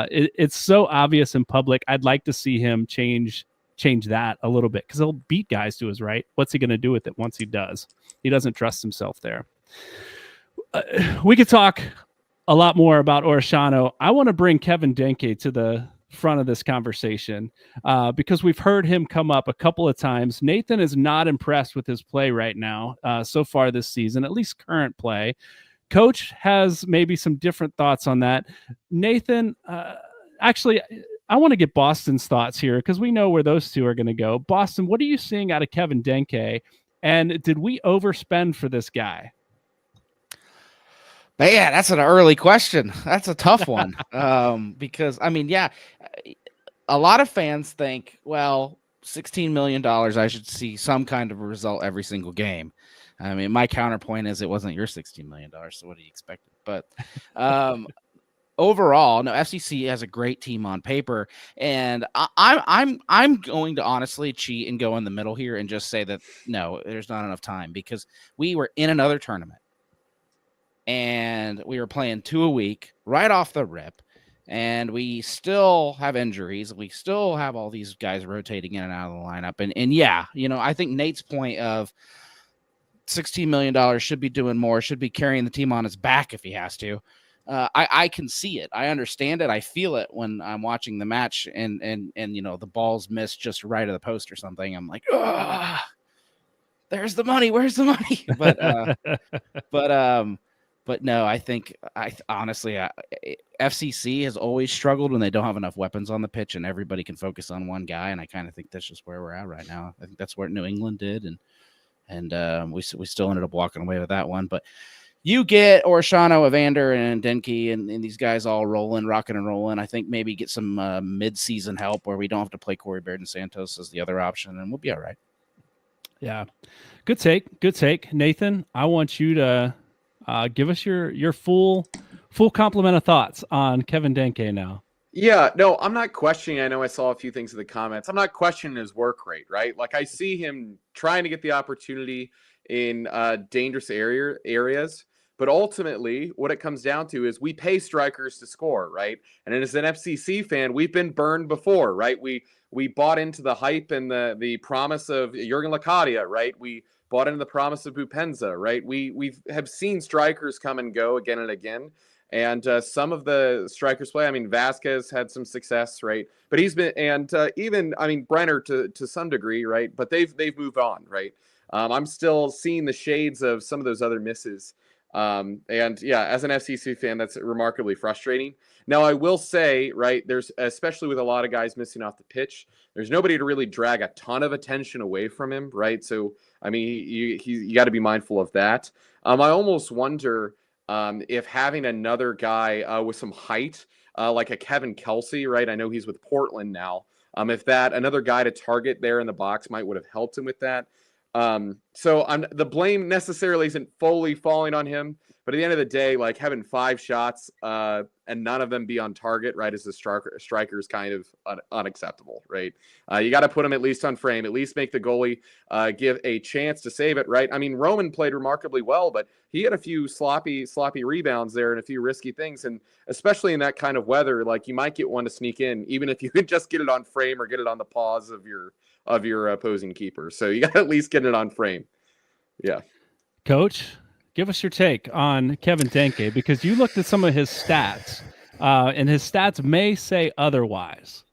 it's so obvious in public. I'd like to see him change that a little bit, because he'll beat guys to his right. What's he going to do with it once he does? He doesn't trust himself there. We could talk a lot more about Orishano. I want to bring Kevin Denke to the front of this conversation because we've heard him come up a couple of times. Nathan is not impressed with his play right now so far this season, at least current play. Coach has maybe some different thoughts on that. Nathan, actually, I want to get Boston's thoughts here, because we know where those two are going to go. Boston, what are you seeing out of Kevin Denke? And did we overspend for this guy? Man, that's an early question. That's a tough one. Because, a lot of fans think, well, $16 million, I should see some kind of a result every single game. I mean, my counterpoint is it wasn't your $16 million, so what do you expect? But overall, no, FCC has a great team on paper, and I'm going to honestly cheat and go in the middle here and just say that, no, there's not enough time, because we were in another tournament. And we were playing 2 a week right off the rip, and we still have injuries. We still have all these guys rotating in and out of the lineup. And yeah, I think Nate's point of $16 million should be doing more, should be carrying the team on his back if he has to. I can see it. I understand it. I feel it when I'm watching the match and the balls miss just right of the post or something. I'm like, there's the money. Where's the money? But no, I think honestly, FCC has always struggled when they don't have enough weapons on the pitch and everybody can focus on one guy. And I kind of think that's just where we're at right now. I think that's where New England did, and we still ended up walking away with that one. But you get Orishano, Evander, and Denke, and these guys all rocking and rolling. I think maybe get some mid-season help where we don't have to play Corey Baird and Santos as the other option, and we'll be all right. Yeah, good take, Nathan. I want you to give us your full complement of thoughts on Kevin Denke now. Yeah, no, I'm not questioning. I know I saw a few things in the comments. I'm not questioning his work rate, right? Like, I see him trying to get the opportunity in dangerous areas. But ultimately, what it comes down to is we pay strikers to score, right? And as an FCC fan, we've been burned before, right? We bought into the hype and the promise of Jurgen Locadia, right? We bought into the promise of Bupenza, right? We have seen strikers come and go again and again. And some of the strikers play. I mean, Vasquez had some success, right? But he's been, and even, I mean, Brenner to some degree, right? But they've moved on, right? I'm still seeing the shades of some of those other misses. And yeah, as an FCC fan, that's remarkably frustrating. Now, I will say, right, there's, especially with a lot of guys missing off the pitch, there's nobody to really drag a ton of attention away from him, right? So, I mean, you got to be mindful of that. I almost wonder if having another guy with some height, like a Kevin Kelsey, right? I know he's with Portland now. If that another guy to target there in the box would have helped him with that. So the blame necessarily isn't fully falling on him, but at the end of the day, like having 5 shots and none of them be on target, right, as a striker is kind of unacceptable, right? You got to put him at least on frame, at least make the goalie give a chance to save it, right? I mean, Roman played remarkably well, but he had a few sloppy rebounds there and a few risky things, and especially in that kind of weather, like you might get one to sneak in, even if you could just get it on frame or get it on the paws of your opposing keeper. So you got to at least get it on frame. Yeah. Coach, give us your take on Kevin Denke, because you looked at some of his stats, and his stats may say otherwise.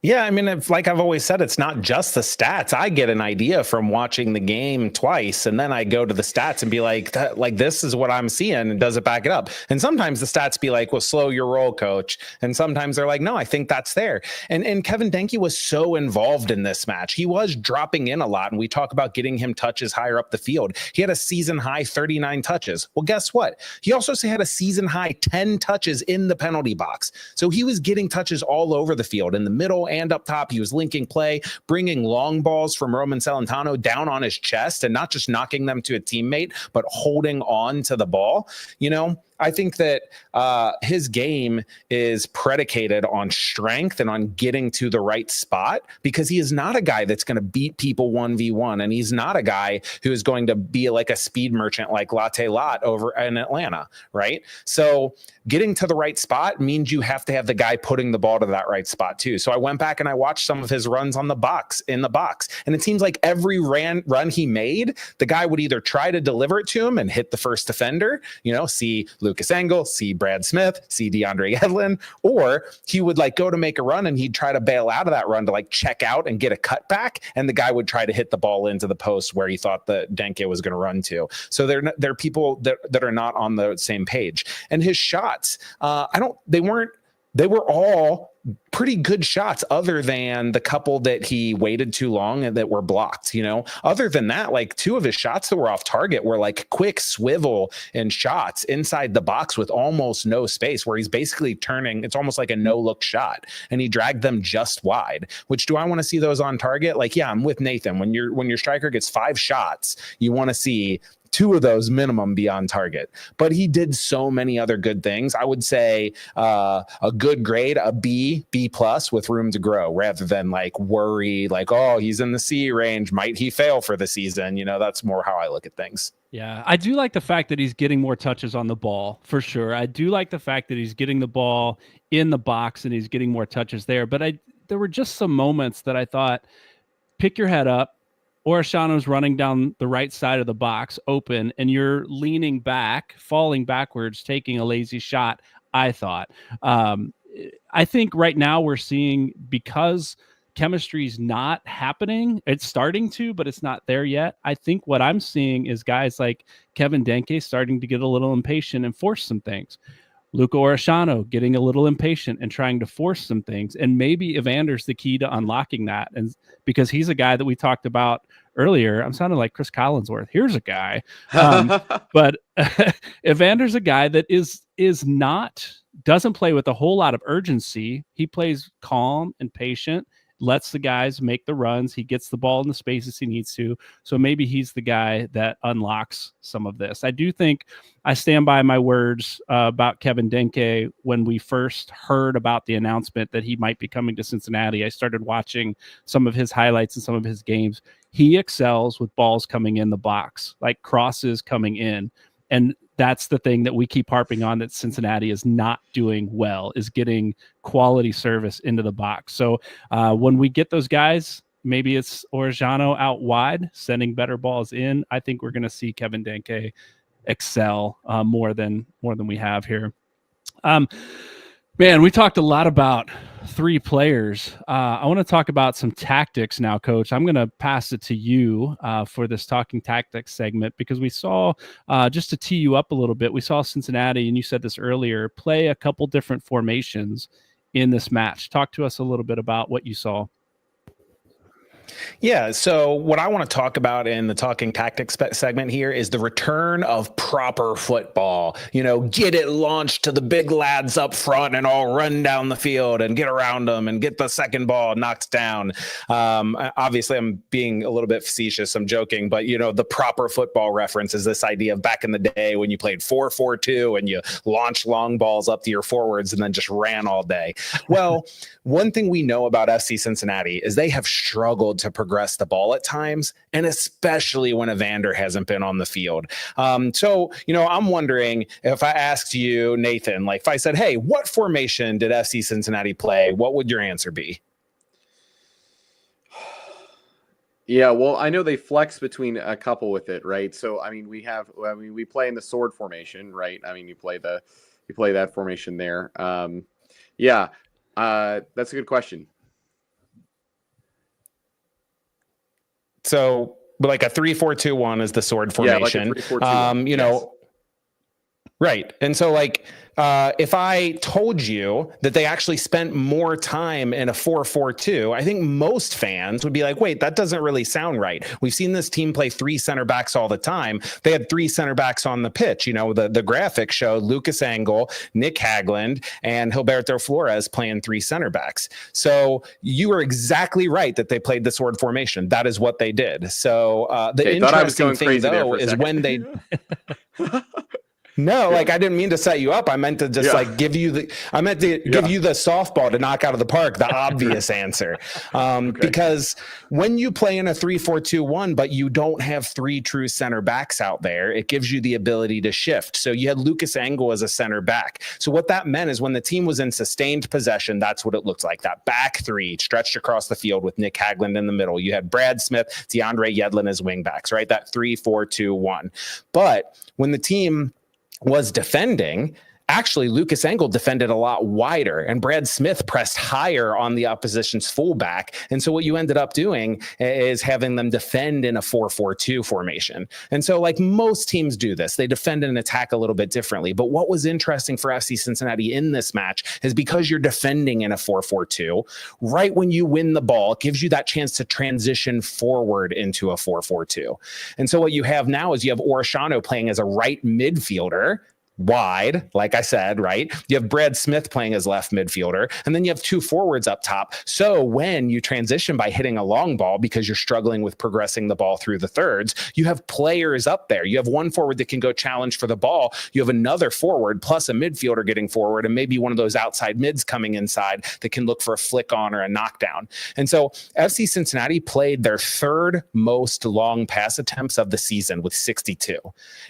Yeah, I mean, like I've always said, it's not just the stats. I get an idea from watching the game twice, and then I go to the stats and be like, this is what I'm seeing, and does it back it up? And sometimes the stats be like, well, slow your roll, coach. And sometimes they're like, no, I think that's there. And Kevin Denke was so involved in this match. He was dropping in a lot, and we talk about getting him touches higher up the field. He had a season high 39 touches. Well, guess what? He also had a season high 10 touches in the penalty box. So he was getting touches all over the field, in the middle and up top. He was linking play, bringing long balls from Roman Celentano down on his chest, and not just knocking them to a teammate, but holding on to the ball. I think that his game is predicated on strength and on getting to the right spot, because he is not a guy that's going to beat people 1v1. And he's not a guy who is going to be like a speed merchant like Latte Lot over in Atlanta, right? So getting to the right spot means you have to have the guy putting the ball to that right spot too. So I went back and I watched some of his runs in the box. And it seems like every run he made, the guy would either try to deliver it to him and hit the first defender, see Lucas Engel, see Brad Smith, see DeAndre Edlin, or he would go to make a run and he'd try to bail out of that run to check out and get a cutback, and the guy would try to hit the ball into the post where he thought that Denke was going to run to. So they're people that are not on the same page. And his shots, they were all pretty good shots, other than the couple that he waited too long and that were blocked. Other than that, two of his shots that were off target were quick swivel and shots inside the box with almost no space, where he's basically turning. It's almost like a no look shot, and he dragged them just wide. Which, do I want to see those on target? Yeah, I'm with Nathan. When your striker gets 5 shots, you want to see 2 of those minimum be on target. But he did so many other good things. I would say a good grade, a B plus with room to grow, rather than worry oh, he's in the C range, might he fail for the season? That's more how I look at things. Yeah, I do like the fact that he's getting more touches on the ball, for sure. I do like the fact that he's getting the ball in the box and he's getting more touches there. But there were just some moments that I thought, pick your head up. Orishano's running down the right side of the box open, and you're leaning back, falling backwards, taking a lazy shot, I thought. I think right now we're seeing, because chemistry's not happening, it's starting to, but it's not there yet. I think what I'm seeing is guys like Kevin Denke starting to get a little impatient and force some things. Luca Orishano getting a little impatient and trying to force some things. And maybe Evander's the key to unlocking that. And because he's a guy that we talked about earlier, I'm sounding like Chris Collinsworth. Here's a guy. But Evander's a guy that doesn't play with a whole lot of urgency. He plays calm and patient, lets the guys make the runs. He gets the ball in the spaces he needs to. So maybe he's the guy that unlocks some of this. I do think I stand by my words about Kevin Denke. When we first heard about the announcement that he might be coming to Cincinnati, I started watching some of his highlights and some of his games. He excels with balls coming in the box, like crosses coming in. And that's the thing that we keep harping on, that Cincinnati is not doing well, is getting quality service into the box. So when we get those guys, maybe it's Orishano out wide, sending better balls in. I think we're going to see Kevin Denke excel more than we have here. Man, we talked a lot about 3 players. I want to talk about some tactics now, Coach. I'm going to pass it to you for this Talking Tactics segment, because we saw, just to tee you up a little bit, we saw Cincinnati, and you said this earlier, play a couple different formations in this match. Talk to us a little bit about what you saw. Yeah, so what I want to talk about in the Talking Tactics segment here is the return of proper football. Get it launched to the big lads up front and all run down the field and get around them and get the second ball knocked down. Obviously, I'm being a little bit facetious. I'm joking, but the proper football reference is this idea of back in the day when you played 4-4-2 and you launched long balls up to your forwards and then just ran all day. Well, one thing we know about FC Cincinnati is they have struggled to progress the ball at times, and especially when Evander hasn't been on the field. So, I'm wondering, if I asked you, Nathan, if I said, hey, what formation did FC Cincinnati play? What would your answer be? Yeah, well, I know they flex between a couple with it, right? So, we play in the sword formation, right? You play that formation there. That's a good question. So like a 3-4-2-1 is the sword formation. Yeah, like a 3-4-2-1. You know, right. And so like, if I told you that they actually spent more time in a 4-4-2, I think most fans would be like, wait, that doesn't really sound right. We've seen this team play 3 center backs all the time. They had 3 center backs on the pitch. You know, the graphic showed Lucas Engel, Nick Hagland, and Gilberto Flores playing 3 center backs. So you were exactly right that they played the sword formation. That is what they did. So the interesting thing, though, is when they... No, like I didn't mean to set you up. I meant to just like give you the softball to knock out of the park, the obvious answer. Because when you play in a 3-4-2-1, but you don't have 3 true center backs out there, it gives you the ability to shift. So you had Lucas Engel as a center back. So what that meant is when the team was in sustained possession, that's what it looked like. That back 3 stretched across the field with Nick Hagland in the middle. You had Brad Smith, DeAndre Yedlin as wing backs, right? That 3-4-2-1. But when the team was defending, actually Lucas Engel defended a lot wider and Brad Smith pressed higher on the opposition's fullback. And so what you ended up doing is having them defend in a 4-4-2 formation. And so like most teams do this, they defend and attack a little bit differently. But what was interesting for FC Cincinnati in this match is because you're defending in a 4-4-2, right when you win the ball, it gives you that chance to transition forward into a 4-4-2. And so what you have now is you have Orishano playing as a right midfielder, wide, like I said, right? You have Brad Smith playing as left midfielder, and then you have 2 forwards up top. So when you transition by hitting a long ball because you're struggling with progressing the ball through the thirds, you have players up there. You have 1 forward that can go challenge for the ball. You have another forward plus a midfielder getting forward, and maybe one of those outside mids coming inside that can look for a flick on or a knockdown. And so FC Cincinnati played their 3rd most long pass attempts of the season with 62.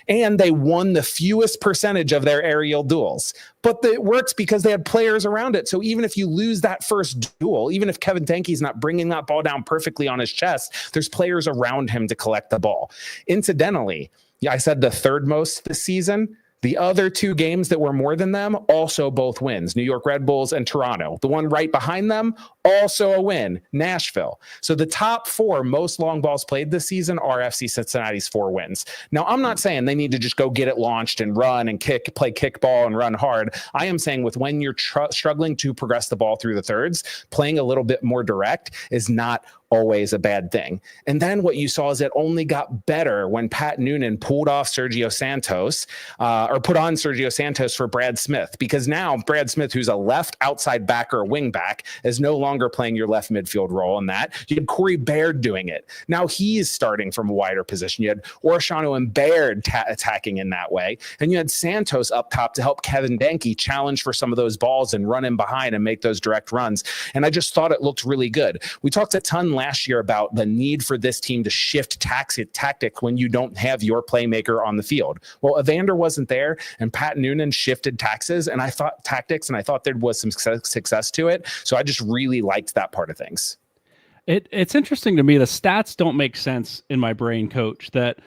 And they won the fewest percentage of their aerial duels. But it works because they had players around it. So even if you lose that first duel, even if Kevin Denke's not bringing that ball down perfectly on his chest, there's players around him to collect the ball. Incidentally, I said the 3rd most this season. The other 2 games that were more than them, also both wins. New York Red Bulls and Toronto. The one right behind them, also a win, Nashville. So the top 4 most long balls played this season are FC Cincinnati's 4 wins. Now, I'm not saying they need to just go get it launched and run and play kickball and run hard. I am saying with when you're struggling to progress the ball through the thirds, playing a little bit more direct is not always a bad thing. And then what you saw is it only got better when Pat Noonan pulled off Sergio Santos, or put on Sergio Santos for Brad Smith, because now Brad Smith, who's a left outside back or a wing back, is no longer playing your left midfield role in that. You had Corey Baird doing it. Now he's starting from a wider position. You had Orishano and Baird attacking in that way. And you had Santos up top to help Kevin Denke challenge for some of those balls and run in behind and make those direct runs. And I just thought it looked really good. We talked a ton last year about the need for this team to shift tactics when you don't have your playmaker on the field. Well, Evander wasn't there, and Pat Noonan shifted tactics, and I thought there was some success to it. So I just really liked that part of things. It's interesting to me. The stats don't make sense in my brain, Coach, that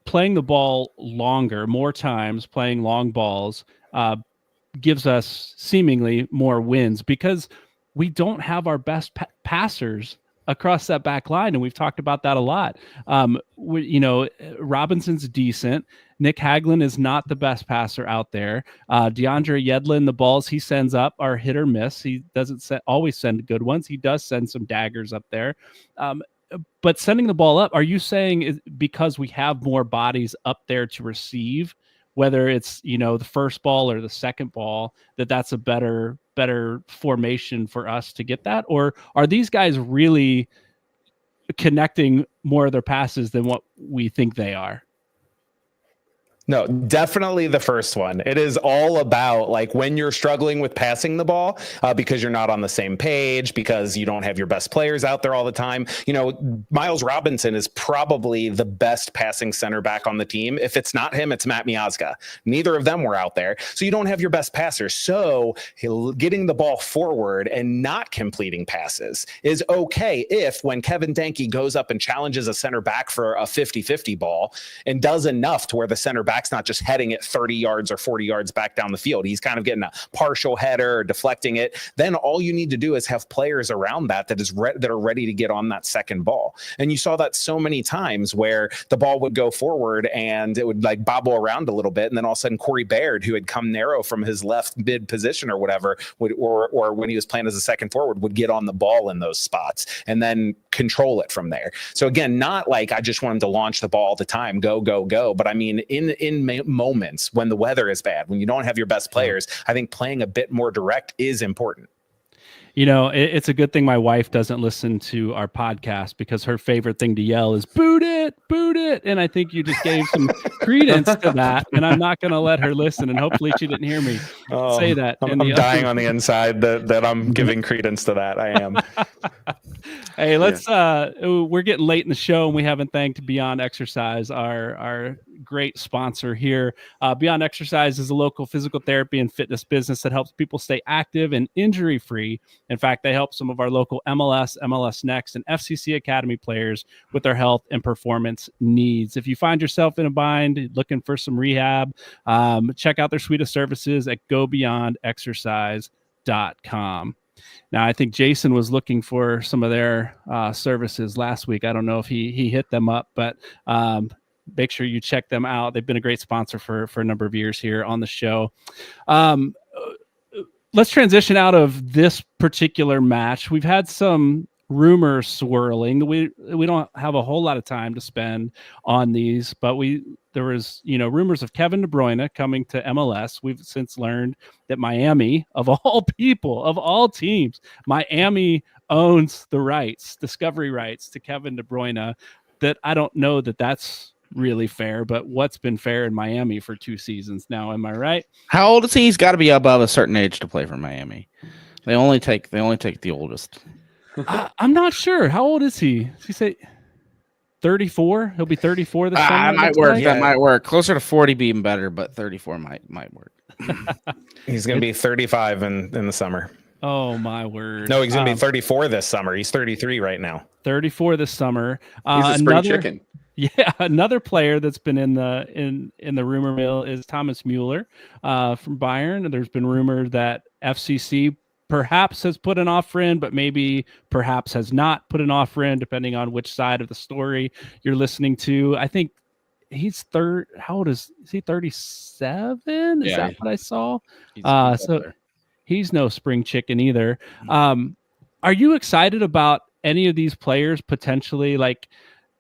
playing the ball longer, more times, playing long balls gives us seemingly more wins because we don't have our best passers across that back line. And we've talked about that a lot. Robinson's decent. Nick Hagland is not the best passer out there. DeAndre Yedlin, the balls he sends up are hit or miss. He doesn't always send good ones. He does send some daggers up there. But sending the ball up, are you saying because we have more bodies up there to receive, whether it's, the first ball or the second ball, that's a better formation for us to get that? Or are these guys really connecting more of their passes than what we think they are? No, definitely the first one. It is all about like when you're struggling with passing the ball because you're not on the same page, because you don't have your best players out there all the time. Miles Robinson is probably the best passing center back on the team. If it's not him, it's Matt Miazga. Neither of them were out there. So you don't have your best passers. So getting the ball forward and not completing passes is okay if when Kevin Denke goes up and challenges a center back for a 50-50 ball and does enough to where the center back quarterback's not just heading it 30 yards or 40 yards back down the field. He's kind of getting a partial header or deflecting it. Then all you need to do is have players around that are ready to get on that second ball. And you saw that so many times where the ball would go forward and it would like bobble around a little bit. And then all of a sudden Corey Baird, who had come narrow from his left mid position or whatever, or when he was playing as a second forward, would get on the ball in those spots and then control it from there. So again, not like I just want him to launch the ball all the time, go, but I mean, in moments when the weather is bad, when you don't have your best players, I think playing a bit more direct is important. You know, it's a good thing my wife doesn't listen to our podcast, because her favorite thing to yell is boot it. And I think you just gave some credence to that, and I'm not going to let her listen. And hopefully she didn't hear me say that. I'm dying on the inside that I'm giving credence to that. I am. Hey, we're getting late in the show and we haven't thanked Beyond Exercise, our great sponsor here. Beyond Exercise is a local physical therapy and fitness business that helps people stay active and injury-free. In fact, they help some of our local MLS, MLS Next, and FCC Academy players with their health and performance needs. If you find yourself in a bind, looking for some rehab, check out their suite of services at gobeyondexercise.com. Now, I think Jason was looking for some of their services last week. I don't know if he hit them up, but make sure you check them out. They've been a great sponsor for a number of years here on the show. Let's transition out of this particular match. We've had some rumors swirling. We don't have a whole lot of time to spend on these, but there was rumors of Kevin De Bruyne coming to MLS. We've since learned that Miami, of all people, of all teams, Miami owns the rights, discovery rights to Kevin De Bruyne. That I don't know that that's really fair, but what's been fair in Miami for 2 seasons now? Am I right? How old is he? He's got to be above a certain age to play for Miami. They only take the oldest. I'm not sure. How old is he? Does he say 34? He'll be 34 this summer. That might work. That might work. Closer to 40 be even better, but 34 might work. He's going to be 35 in the summer. Oh, my word. No, he's going to be 34 this summer. He's 33 right now. 34 this summer. He's a spring chicken. Yeah, another player that's been in the rumor mill is Thomas Mueller from Bayern. There's been rumor that FCC perhaps has put an offer in, but perhaps has not put an offer in, depending on which side of the story you're listening to. I think he's third. How old is he? 37? Is that what I saw? So he's no spring chicken either. Are you excited about any of these players potentially? Like,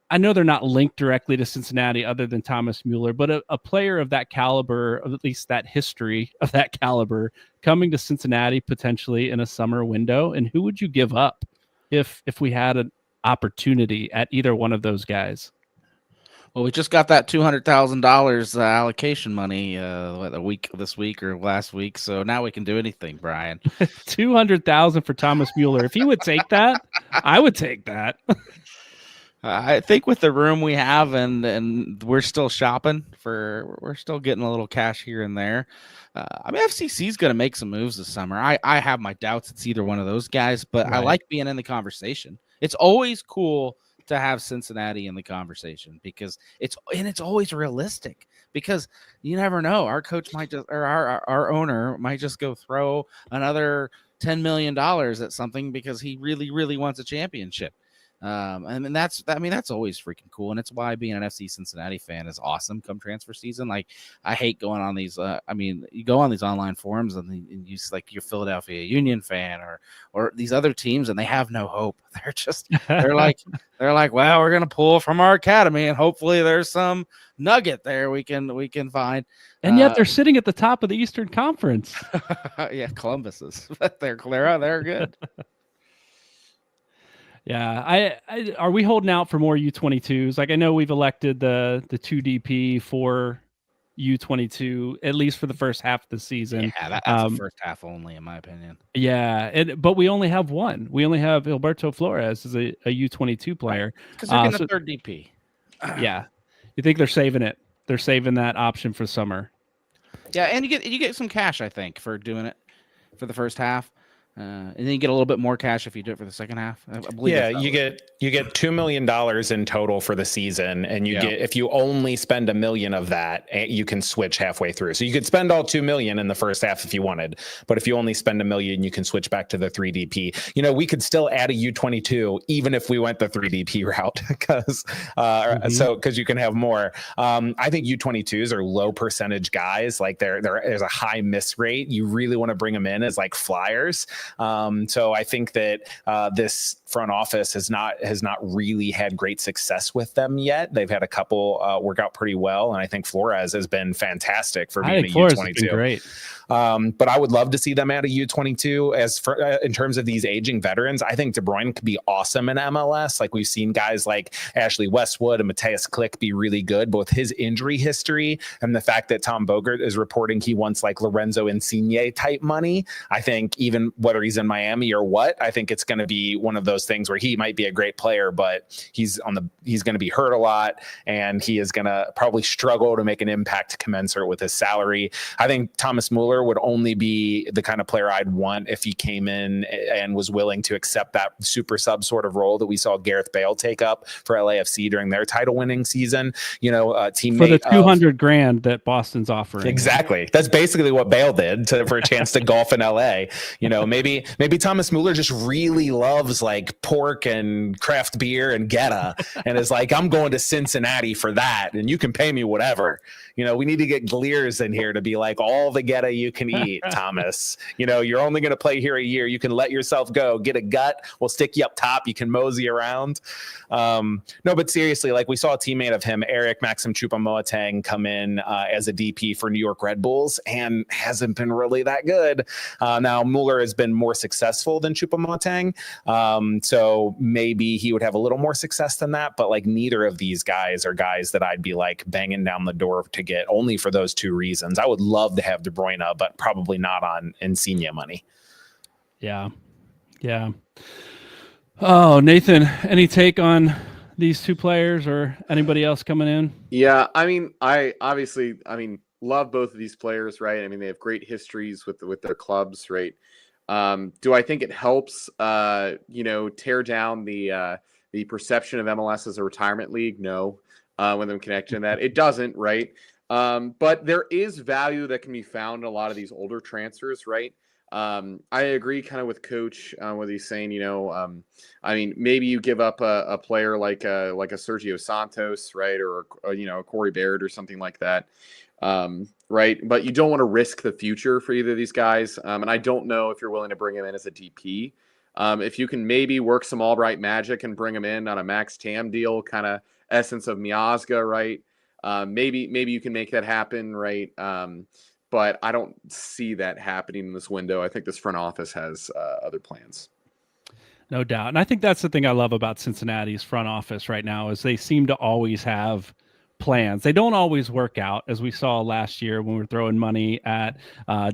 I know they're not linked directly to Cincinnati other than Thomas Mueller, but a player of that caliber, of at least that history of that caliber, coming to Cincinnati potentially in a summer window. And who would you give up if we had an opportunity at either one of those guys? Well, we just got that $200,000 allocation money this week or last week, so now we can do anything, Brian. $200,000 for Thomas Mueller. If he would take that, I would take that. I think with the room we have and we're still shopping we're still getting a little cash here and there. I mean, FCC is going to make some moves this summer. I have my doubts it's either one of those guys, but right. I like being in the conversation. It's always cool to have Cincinnati in the conversation because it's always realistic, because you never know. Our coach might just, or our owner might just go throw another $10 million at something because he really, really wants a championship. And that's always freaking cool. And it's why being an FC Cincinnati fan is awesome come transfer season. Like, I hate going on these, you go on these online forums and you like your Philadelphia Union fan or these other teams, and they have no hope. They're like, well, we're going to pull from our academy and hopefully there's some nugget there we can find. And yet they're sitting at the top of the Eastern Conference. Yeah. Columbus is, but they're good. Yeah, are we holding out for more U22s? Like, I know we've elected the 2 DP for U22 at least for the first half of the season. Yeah, that's the first half only, in my opinion. Yeah, but we only have one. We only have Alberto Flores as a U22 player because they're getting a third DP. Yeah, you think they're saving it? They're saving that option for summer. Yeah, and you get some cash, I think, for doing it for the first half. And then you get a little bit more cash if you do it for the second half. I believe. Yeah, you get $2 million in total for the season, and you get, if you only spend $1 million of that, you can switch halfway through. So you could spend all $2 million in the first half if you wanted, but if you only spend $1 million, you can switch back to the 3DP. You know, we could still add a U22 even if we went the 3DP route, because because you can have more. I think U22s are low percentage guys. Like there's a high miss rate. You really want to bring them in as like flyers. So I think that this front office has not really had great success with them yet. They've had a couple work out pretty well, and I think Flores has been fantastic for being a U22. Great. But I would love to see them at a U22 as for in terms of these aging veterans. I think De Bruyne could be awesome in MLS. Like we've seen guys like Ashley Westwood and Matthias Klick be really good. Both his injury history and the fact that Tom Bogert is reporting he wants like Lorenzo Insigne type money. I think even whether he's in Miami or what, I think it's going to be one of those things where he might be a great player, but he's going to be hurt a lot, and he is going to probably struggle to make an impact commensurate with his salary. I think Thomas Mueller would only be the kind of player I'd want if he came in and was willing to accept that super sub sort of role that we saw Gareth Bale take up for LAFC during their title winning season. You know, teammate for the $200,000 that Boston's offering. Exactly. That's basically what Bale did for a chance to golf in LA. You know, maybe Thomas Mueller just really loves like pork and craft beer and Geta and is like, I'm going to Cincinnati for that, and you can pay me whatever. You know, we need to get Gliers in here to be like all the Geta you can eat, Thomas. You know, you're only going to play here a year. You can let yourself go. Get a gut. We'll stick you up top. You can mosey around. No, but seriously, like we saw a teammate of him, Eric Maxim Choupo-Moting, come in as a DP for New York Red Bulls and hasn't been really that good. Now, Mueller has been more successful than Choupo-Moting. So maybe he would have a little more success than that. But like neither of these guys are guys that I'd be like banging down the door to get, only for those two reasons. I would love to have De Bruyne, but probably not on Insigne money. Yeah. Oh, Nathan, any take on these two players or anybody else coming in? Yeah, I mean, I love both of these players, right? I mean, they have great histories with their clubs, right? Do I think it helps, tear down the perception of MLS as a retirement league? No. When I'm connecting that, it doesn't, right? But there is value that can be found in a lot of these older transfers, right? I agree kind of with Coach what he's saying. I mean, maybe you give up a player like a Sergio Santos, right, or a Corey Barrett or something like that, right? But you don't want to risk the future for either of these guys. And I don't know if you're willing to bring him in as a DP. If you can maybe work some Albright magic and bring him in on a Max Tam deal, kind of essence of Miazga, right? Maybe you can make that happen, right? But I don't see that happening in this window. I think this front office has other plans. No doubt. And I think that's the thing I love about Cincinnati's front office right now is they seem to always have plans. They don't always work out, as we saw last year when we were throwing money at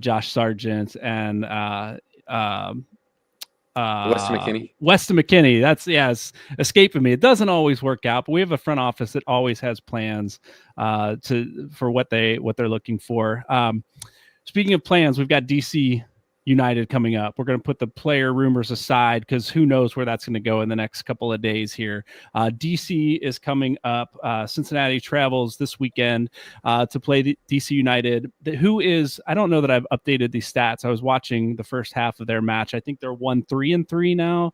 Josh Sargent and Weston McKinney. It's escaping me. It doesn't always work out, but we have a front office that always has plans for what they're looking for. Speaking of plans, we've got DC United coming up. We're going to put the player rumors aside because who knows where that's going to go in the next couple of days here. DC is coming up. Cincinnati travels this weekend to play DC United, who is, I don't know that I've updated these stats. I was watching the first half of their match. I think they're 1-3-3 now,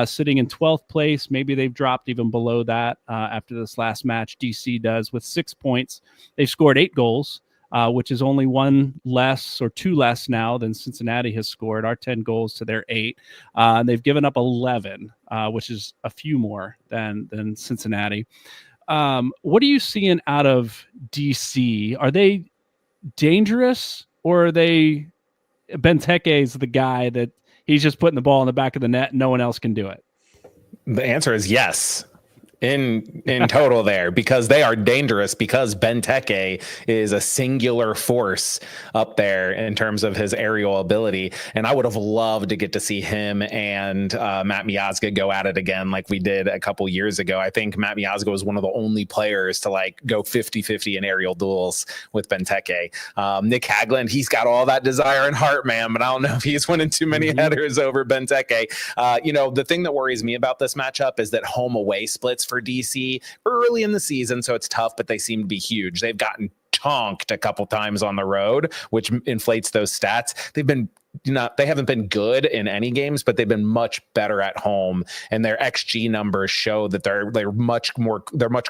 sitting in 12th place. Maybe they've dropped even below that after this last match. DC does with 6 points. They've scored 8 goals. Which is only 1 less or 2 less now than Cincinnati has scored. Our 10 goals to their 8. They've given up 11, which is a few more than Cincinnati. What are you seeing out of DC? Are they dangerous, or are they Benteke's the guy that he's just putting the ball in the back of the net and no one else can do it? The answer is yes. in total there, because they are dangerous, because Benteke is a singular force up there in terms of his aerial ability. And I would have loved to get to see him and Matt Miazga go at it again like we did a couple years ago. I think Matt Miazga was one of the only players to like go 50-50 in aerial duels with Benteke. Nick Hagland, he's got all that desire and heart, man, but I don't know if he's winning too many headers over Benteke. The thing that worries me about this matchup is that home away splits for DC early in the season, so it's tough, but they seem to be huge. They've gotten tonked a couple times on the road, which inflates those stats. They haven't been good in any games, but they've been much better at home, and their XG numbers show that they're much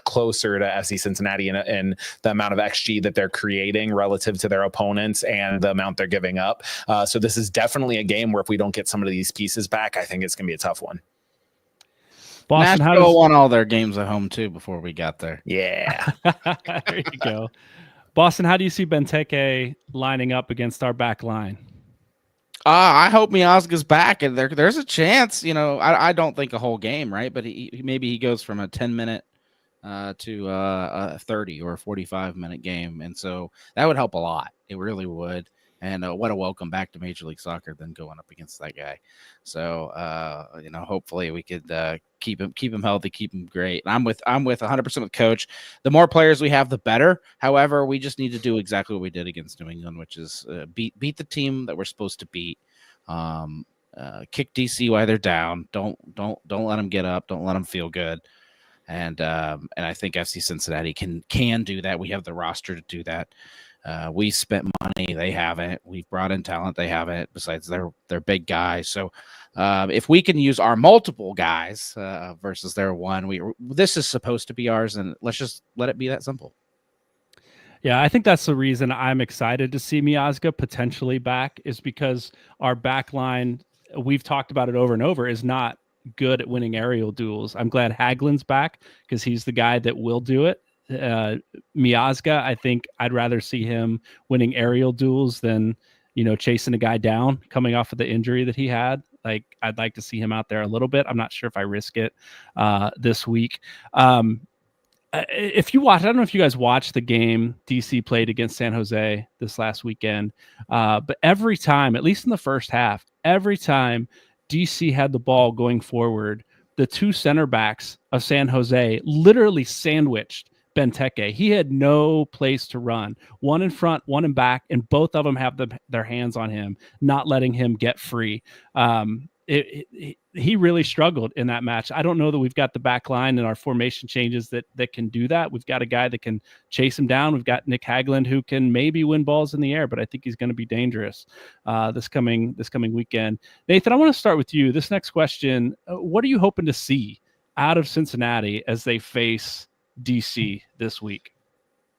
closer to FC Cincinnati in the amount of XG that they're creating relative to their opponents and the amount they're giving up. So this is definitely a game where if we don't get some of these pieces back, I think it's going to be a tough one. Boston Nashville won all their games at home too before we got there. Yeah. There you go. Boston, how do you see Benteke lining up against our back line? I hope Miazga's back, and there's a chance. I don't think a whole game, right? But maybe he goes from a 10-minute to a 30 or a 45-minute game, and so that would help a lot. It really would. And what a welcome back to Major League Soccer than going up against that guy. So hopefully we could keep him healthy, keep him great. And I'm with 100% with Coach. The more players we have, the better. However, we just need to do exactly what we did against New England, which is beat the team that we're supposed to beat. Kick DC while they're down. Don't let them get up. Don't let them feel good. And I think FC Cincinnati can do that. We have the roster to do that. We spent money, they haven't. We've brought in talent, they haven't. Besides, they're big guys. So if we can use our multiple guys versus their one, this is supposed to be ours, and let's just let it be that simple. Yeah, I think that's the reason I'm excited to see Miazga potentially back, is because our back line, we've talked about it over and over, is not good at winning aerial duels. I'm glad Hagland's back because he's the guy that will do it. Miazga, I think I'd rather see him winning aerial duels than chasing a guy down coming off of the injury that he had. Like, I'd like to see him out there a little bit. I'm not sure if I risk it this week. If you watch, I don't know if you guys watched the game DC played against San Jose this last weekend, but every time, at least in the first half, every time DC had the ball going forward, the two center backs of San Jose literally sandwiched Benteke. He had no place to run. One in front, one in back, and both of them have their hands on him, not letting him get free. He really struggled in that match. I don't know that we've got the back line and our formation changes that can do that. We've got a guy that can chase him down. We've got Nick Hagland who can maybe win balls in the air, but I think he's going to be dangerous this coming weekend. Nathan, I want to start with you. This next question, what are you hoping to see out of Cincinnati as they face DC this week?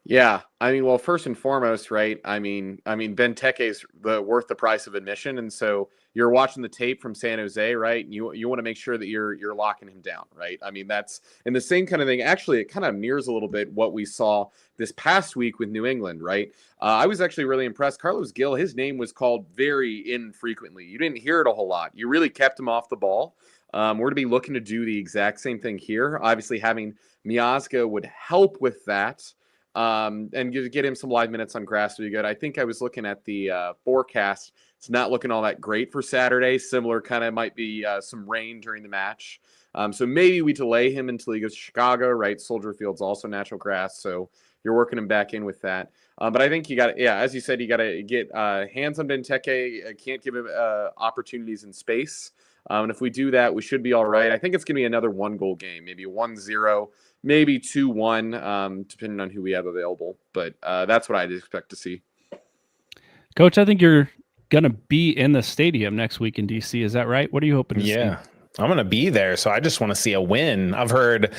Yeah, well, first and foremost, right? Benteke is worth the price of admission, and so you're watching the tape from San Jose, right? And you want to make sure that you're locking him down, right? That's and the same kind of thing. Actually, it kind of mirrors a little bit what we saw this past week with New England, right? I was actually really impressed. Carlos Gil, his name was called very infrequently. You didn't hear it a whole lot. You really kept him off the ball. We're to be looking to do the exact same thing here. Obviously, having Miazga would help with that. And get him some live minutes on grass would be good. I think I was looking at the forecast. It's not looking all that great for Saturday. Similar kind of might be some rain during the match. So maybe we delay him until he goes to Chicago, right? Soldier Field's also natural grass. So you're working him back in with that. But I think you got to, as you said, you got to get hands on Benteke. Can't give him opportunities in space. And if we do that, we should be all right. I think it's going to be another 1-goal game, maybe 1-0. Maybe 2-1, depending on who we have available. But that's what I'd expect to see. Coach, I think you're going to be in the stadium next week in DC. Is that right? What are you hoping to see? Yeah, I'm going to be there. So I just want to see a win. I've heard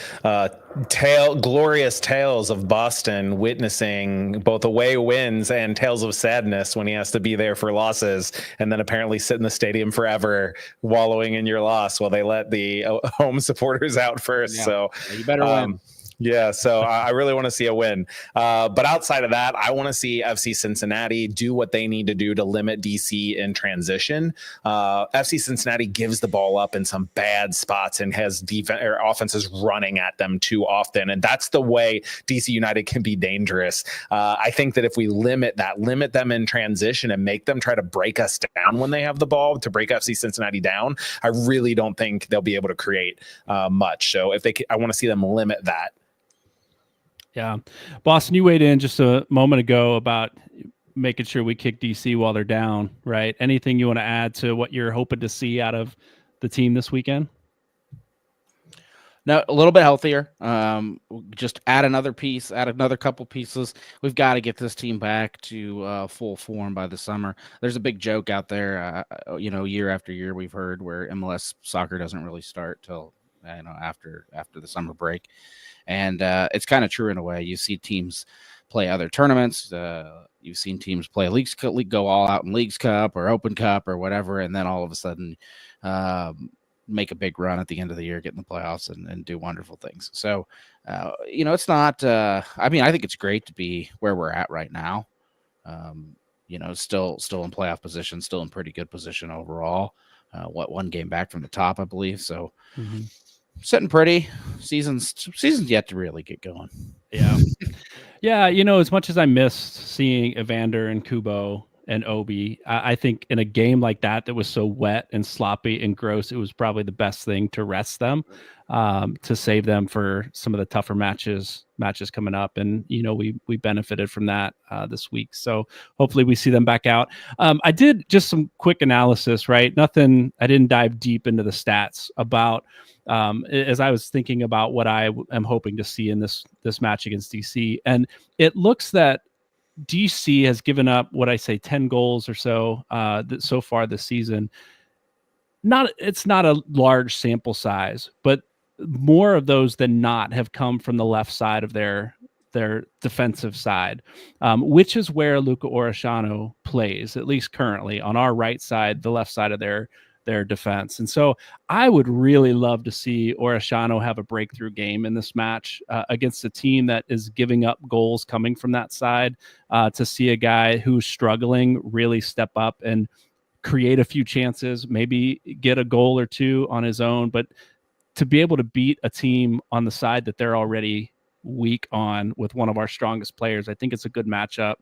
glorious tales of Boston witnessing both away wins and tales of sadness when he has to be there for losses, and then apparently sit in the stadium forever wallowing in your loss while they let the home supporters out first. Yeah. So you better win. Yeah, so I really want to see a win. But outside of that, I want to see FC Cincinnati do what they need to do to limit DC in transition. FC Cincinnati gives the ball up in some bad spots and has defense or offenses running at them too often. And that's the way DC United can be dangerous. I think that if we limit them in transition and make them try to break us down when they have the ball, to break FC Cincinnati down, I really don't think they'll be able to create much. So I want to see them limit that. Yeah. Boston, you weighed in just a moment ago about making sure we kick DC while they're down, right? Anything you want to add to what you're hoping to see out of the team this weekend? No, a little bit healthier. Just add another piece, add another couple pieces. We've got to get this team back to full form by the summer. There's a big joke out there, year after year we've heard where MLS soccer doesn't really start till after the summer break. And it's kind of true in a way. You see teams play other tournaments. You've seen teams play league go all out in Leagues Cup or Open Cup or whatever, and then all of a sudden make a big run at the end of the year, get in the playoffs, and do wonderful things. So, it's not. I think it's great to be where we're at right now. Still in playoff position, still in pretty good position overall. One game back from the top, I believe. So. Mm-hmm. Sitting pretty. Season's yet to really get going. Yeah. Yeah, as much as I missed seeing Evander and Kubo and Obi, I think in a game like that was so wet and sloppy and gross, it was probably the best thing to rest them, to save them for some of the tougher matches coming up. And, we benefited from that this week. So hopefully we see them back out. I did just some quick analysis, right? I didn't dive deep into the stats about as I was thinking about what I am hoping to see in this match against DC. And it looks that DC has given up 10 goals or so so far this season. It's not a large sample size, but more of those than not have come from the left side of their defensive side, which is where Luca Orishano plays, at least currently, on our right side, the left side of their defense. And so I would really love to see Orishano have a breakthrough game in this match against a team that is giving up goals coming from that side, to see a guy who's struggling really step up and create a few chances, maybe get a goal or two on his own, but to be able to beat a team on the side that they're already weak on with one of our strongest players, I think it's a good matchup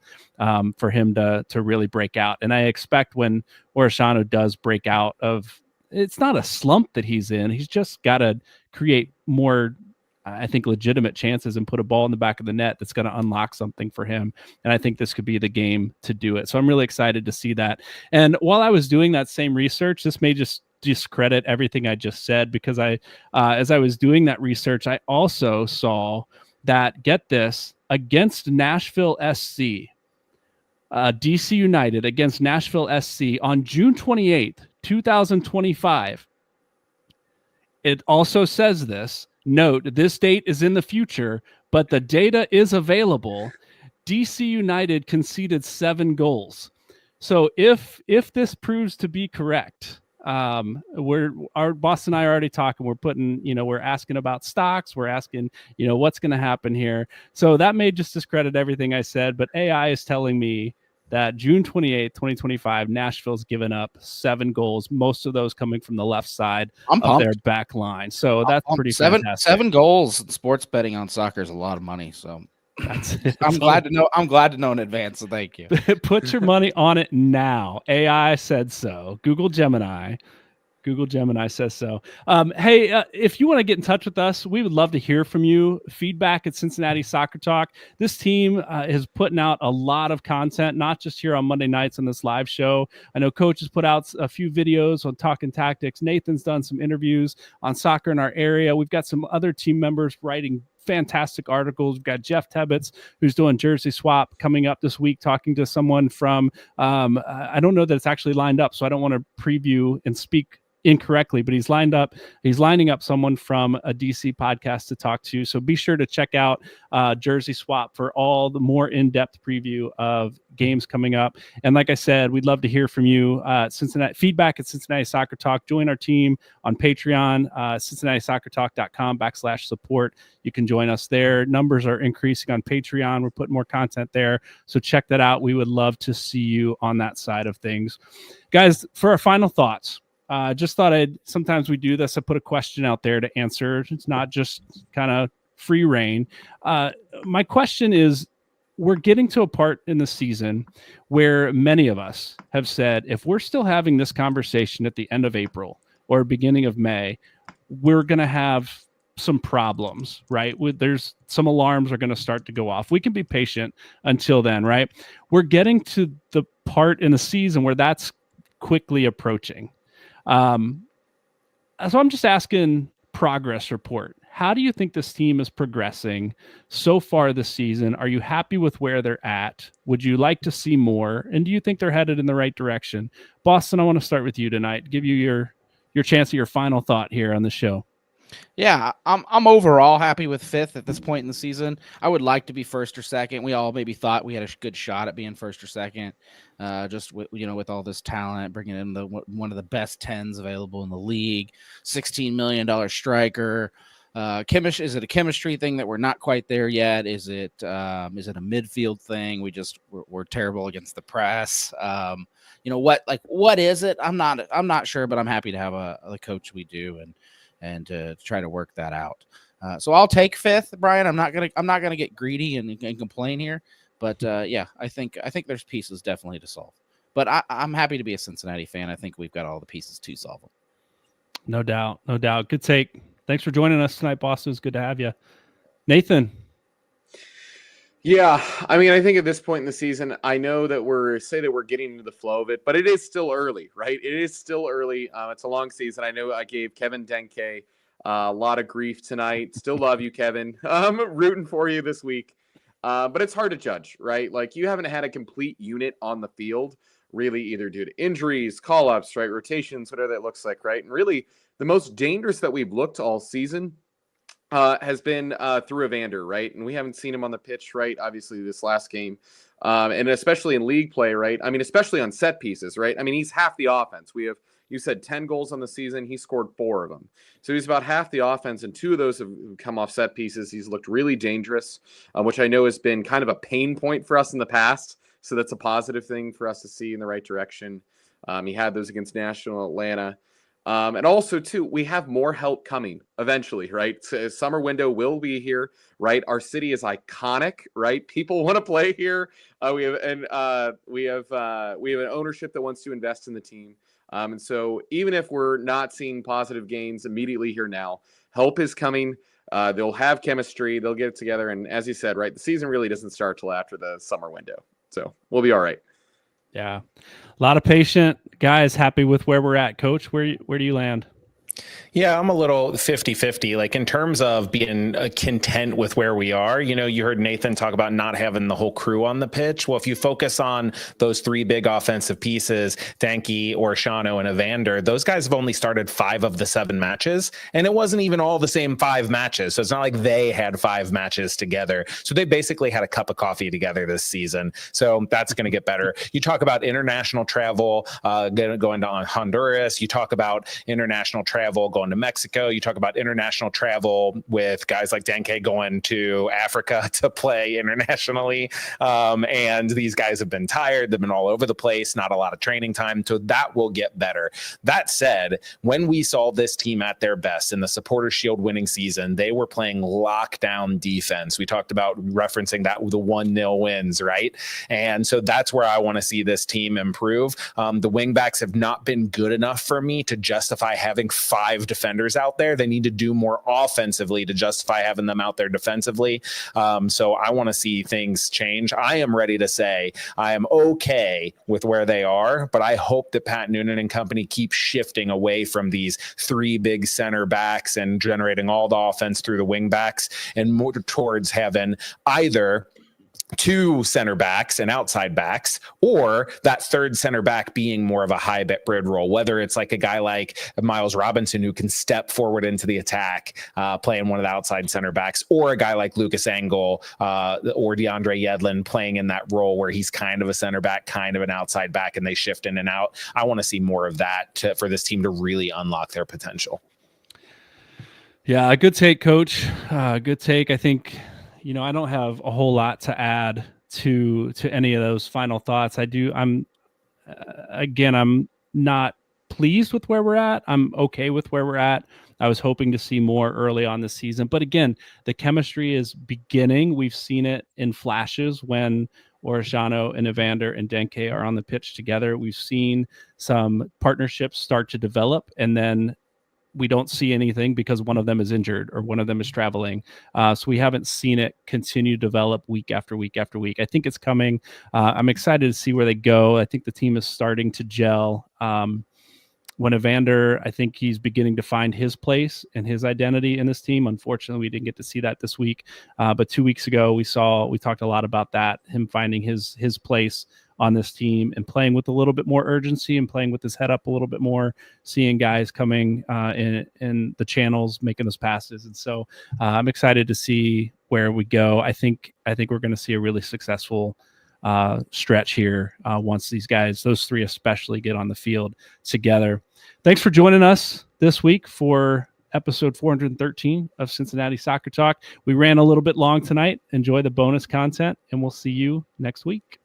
for him to really break out. And I expect when Orishano does break out it's not a slump that he's in. He's just got to create more, I think, legitimate chances and put a ball in the back of the net that's going to unlock something for him. And I think this could be the game to do it. So I'm really excited to see that. And while I was doing that same research, this may just discredit everything I just said, because as I was doing that research, I also saw that, get this, against Nashville SC, DC United against Nashville SC on June 28th, 2025. It also says this, note, this date is in the future, but the data is available. DC United conceded 7 goals. So if this proves to be correct, our boss and I are already talking. We're putting, we're asking about stocks. We're asking, what's going to happen here. So that may just discredit everything I said, but AI is telling me that June 28th, 2025, Nashville's given up 7 goals, most of those coming from the left side of their back line. So that's pretty fantastic. 7 goals in sports betting on soccer is a lot of money. So I'm glad to know in advance. So thank you. Put your money on it now. AI said so. Google Gemini says so. Hey, if you want to get in touch with us, we would love to hear from you. Feedback at Cincinnati Soccer Talk. This team is putting out a lot of content, not just here on Monday nights on this live show. I know Coach has put out a few videos on Talking Tactics. Nathan's done some interviews on soccer in our area. We've got some other team members writing fantastic articles. We've got Jeff Tebbets, who's doing Jersey Swap, coming up this week, talking to someone from, I don't know that it's actually lined up, so I don't want to preview and speak incorrectly, but he's lining up someone from a DC podcast to talk to. So be sure to check out Jersey Swap for all the more in-depth preview of games coming up. And like I said, we'd love to hear from you. Cincinnati feedback at Cincinnati Soccer Talk. Join our team on Patreon, CincinnatiSoccerTalk.com/support. You can join us there. Numbers are increasing on Patreon. We're putting more content there. So check that out. We would love to see you on that side of things. Guys, for our final thoughts, just thought sometimes we do this. I put a question out there to answer. It's not just kind of free reign. My question is, we're getting to a part in the season where many of us have said, if we're still having this conversation at the end of April or beginning of May, we're going to have some problems, right? There's some alarms are going to start to go off. We can be patient until then, right? We're getting to the part in the season where that's quickly approaching. So I'm just asking progress report. How do you think this team is progressing so far this season? Are you happy with where they're at? Would you like to see more? And do you think they're headed in the right direction? Boston, I want to start with you tonight. Give you your chance at your final thought here on the show. Yeah, I'm overall happy with fifth at this point in the season. I would like to be first or second. We all maybe thought we had a good shot at being first or second, just with all this talent, bringing in one of the best 10s available in the league, $16 million striker. Is it a chemistry thing that we're not quite there yet? Is it a midfield thing? We're terrible against the press. What is it? I'm not sure, but I'm happy to have the coach we do and to try to work that out. So I'll take fifth, Brian. I'm not gonna get greedy and complain here, but I think there's pieces definitely to solve. But I'm happy to be a Cincinnati fan. I think we've got all the pieces to solve them. No doubt. Good take. Thanks for joining us tonight, Boston. It's good to have you. Nathan. Yeah, I mean, I think at this point in the season, I know that we're getting into the flow of it, but it is still early, right? It is still early. It's a long season. I know I gave Kevin Denke a lot of grief tonight. Still love you, Kevin. I'm rooting for you this week. But it's hard to judge, right? Like, you haven't had a complete unit on the field, really, either due to injuries, call-ups, right, rotations, whatever that looks like, right? And really, the most dangerous that we've looked all season has been through Evander, right? And we haven't seen him on the pitch, right? Obviously, this last game, and especially in league play, right? I mean, especially on set pieces, right? I mean, he's half the offense. You said 10 goals on the season. He scored 4 of them. So he's about half the offense, and 2 of those have come off set pieces. He's looked really dangerous, which I know has been kind of a pain point for us in the past. So that's a positive thing for us to see in the right direction. He had those against National Atlanta. And also, too, we have more help coming eventually, right? So summer window will be here, right? Our city is iconic, right? People want to play here. We have an ownership that wants to invest in the team. And so even if we're not seeing positive gains immediately here now, help is coming. They'll have chemistry. They'll get it together. And as you said, right, the season really doesn't start till after the summer window. So we'll be all right. Yeah. A lot of patient guys happy with where we're at. Coach, where do you land? Yeah, I'm a little 50-50. Like, in terms of being content with where we are, you heard Nathan talk about not having the whole crew on the pitch. Well, if you focus on those 3 big offensive pieces, Danke, Orshano, and Evander, those guys have only started 5 of the 7 matches, and it wasn't even all the same 5 matches. So it's not like they had 5 matches together. So they basically had a cup of coffee together this season. So that's going to get better. You talk about international travel, going to Honduras. You talk about international travel going to Mexico. You talk about international travel with guys like Danke going to Africa to play internationally. And these guys have been tired. They've been all over the place, not a lot of training time. So that will get better. That said, when we saw this team at their best in the Supporters Shield winning season, they were playing lockdown defense. We talked about referencing that with the 1-0 wins, right? And so that's where I want to see this team improve. The wingbacks have not been good enough for me to justify having 5 defenders out there. They need to do more offensively to justify having them out there defensively. So I want to see things change. I am ready to say I am okay with where they are, but I hope that Pat Noonan and company keep shifting away from these 3 big center backs and generating all the offense through the wing backs and more towards having either two center backs and outside backs, or that third center back being more of a hybrid role, whether it's like a guy like Miles Robinson who can step forward into the attack, playing one of the outside center backs, or a guy like Lucas Engel or DeAndre Yedlin playing in that role where he's kind of a center back, kind of an outside back, and they shift in and out. I want to see more of that for this team to really unlock their potential. Yeah, good take, Coach. Good take. I think, I don't have a whole lot to add to any of those final thoughts. I'm not pleased with where we're at. I'm okay with where we're at. I was hoping to see more early on this season, but again, the chemistry is beginning. We've seen it in flashes when Orejano and Evander and Denke are on the pitch together. We've seen some partnerships start to develop, and then we don't see anything because one of them is injured or one of them is traveling. So we haven't seen it continue to develop week after week after week. I think it's coming. I'm excited to see where they go. I think the team is starting to gel. When Evander, I think he's beginning to find his place and his identity in this team. Unfortunately, we didn't get to see that this week. But 2 weeks ago, we talked a lot about that, him finding his place on this team and playing with a little bit more urgency and playing with his head up a little bit more, seeing guys coming in the channels, making those passes. And so I'm excited to see where we go. I think we're going to see a really successful stretch here once these guys, those three especially, get on the field together. Thanks for joining us this week for episode 413 of Cincinnati Soccer Talk. We ran a little bit long tonight. Enjoy the bonus content, and we'll see you next week.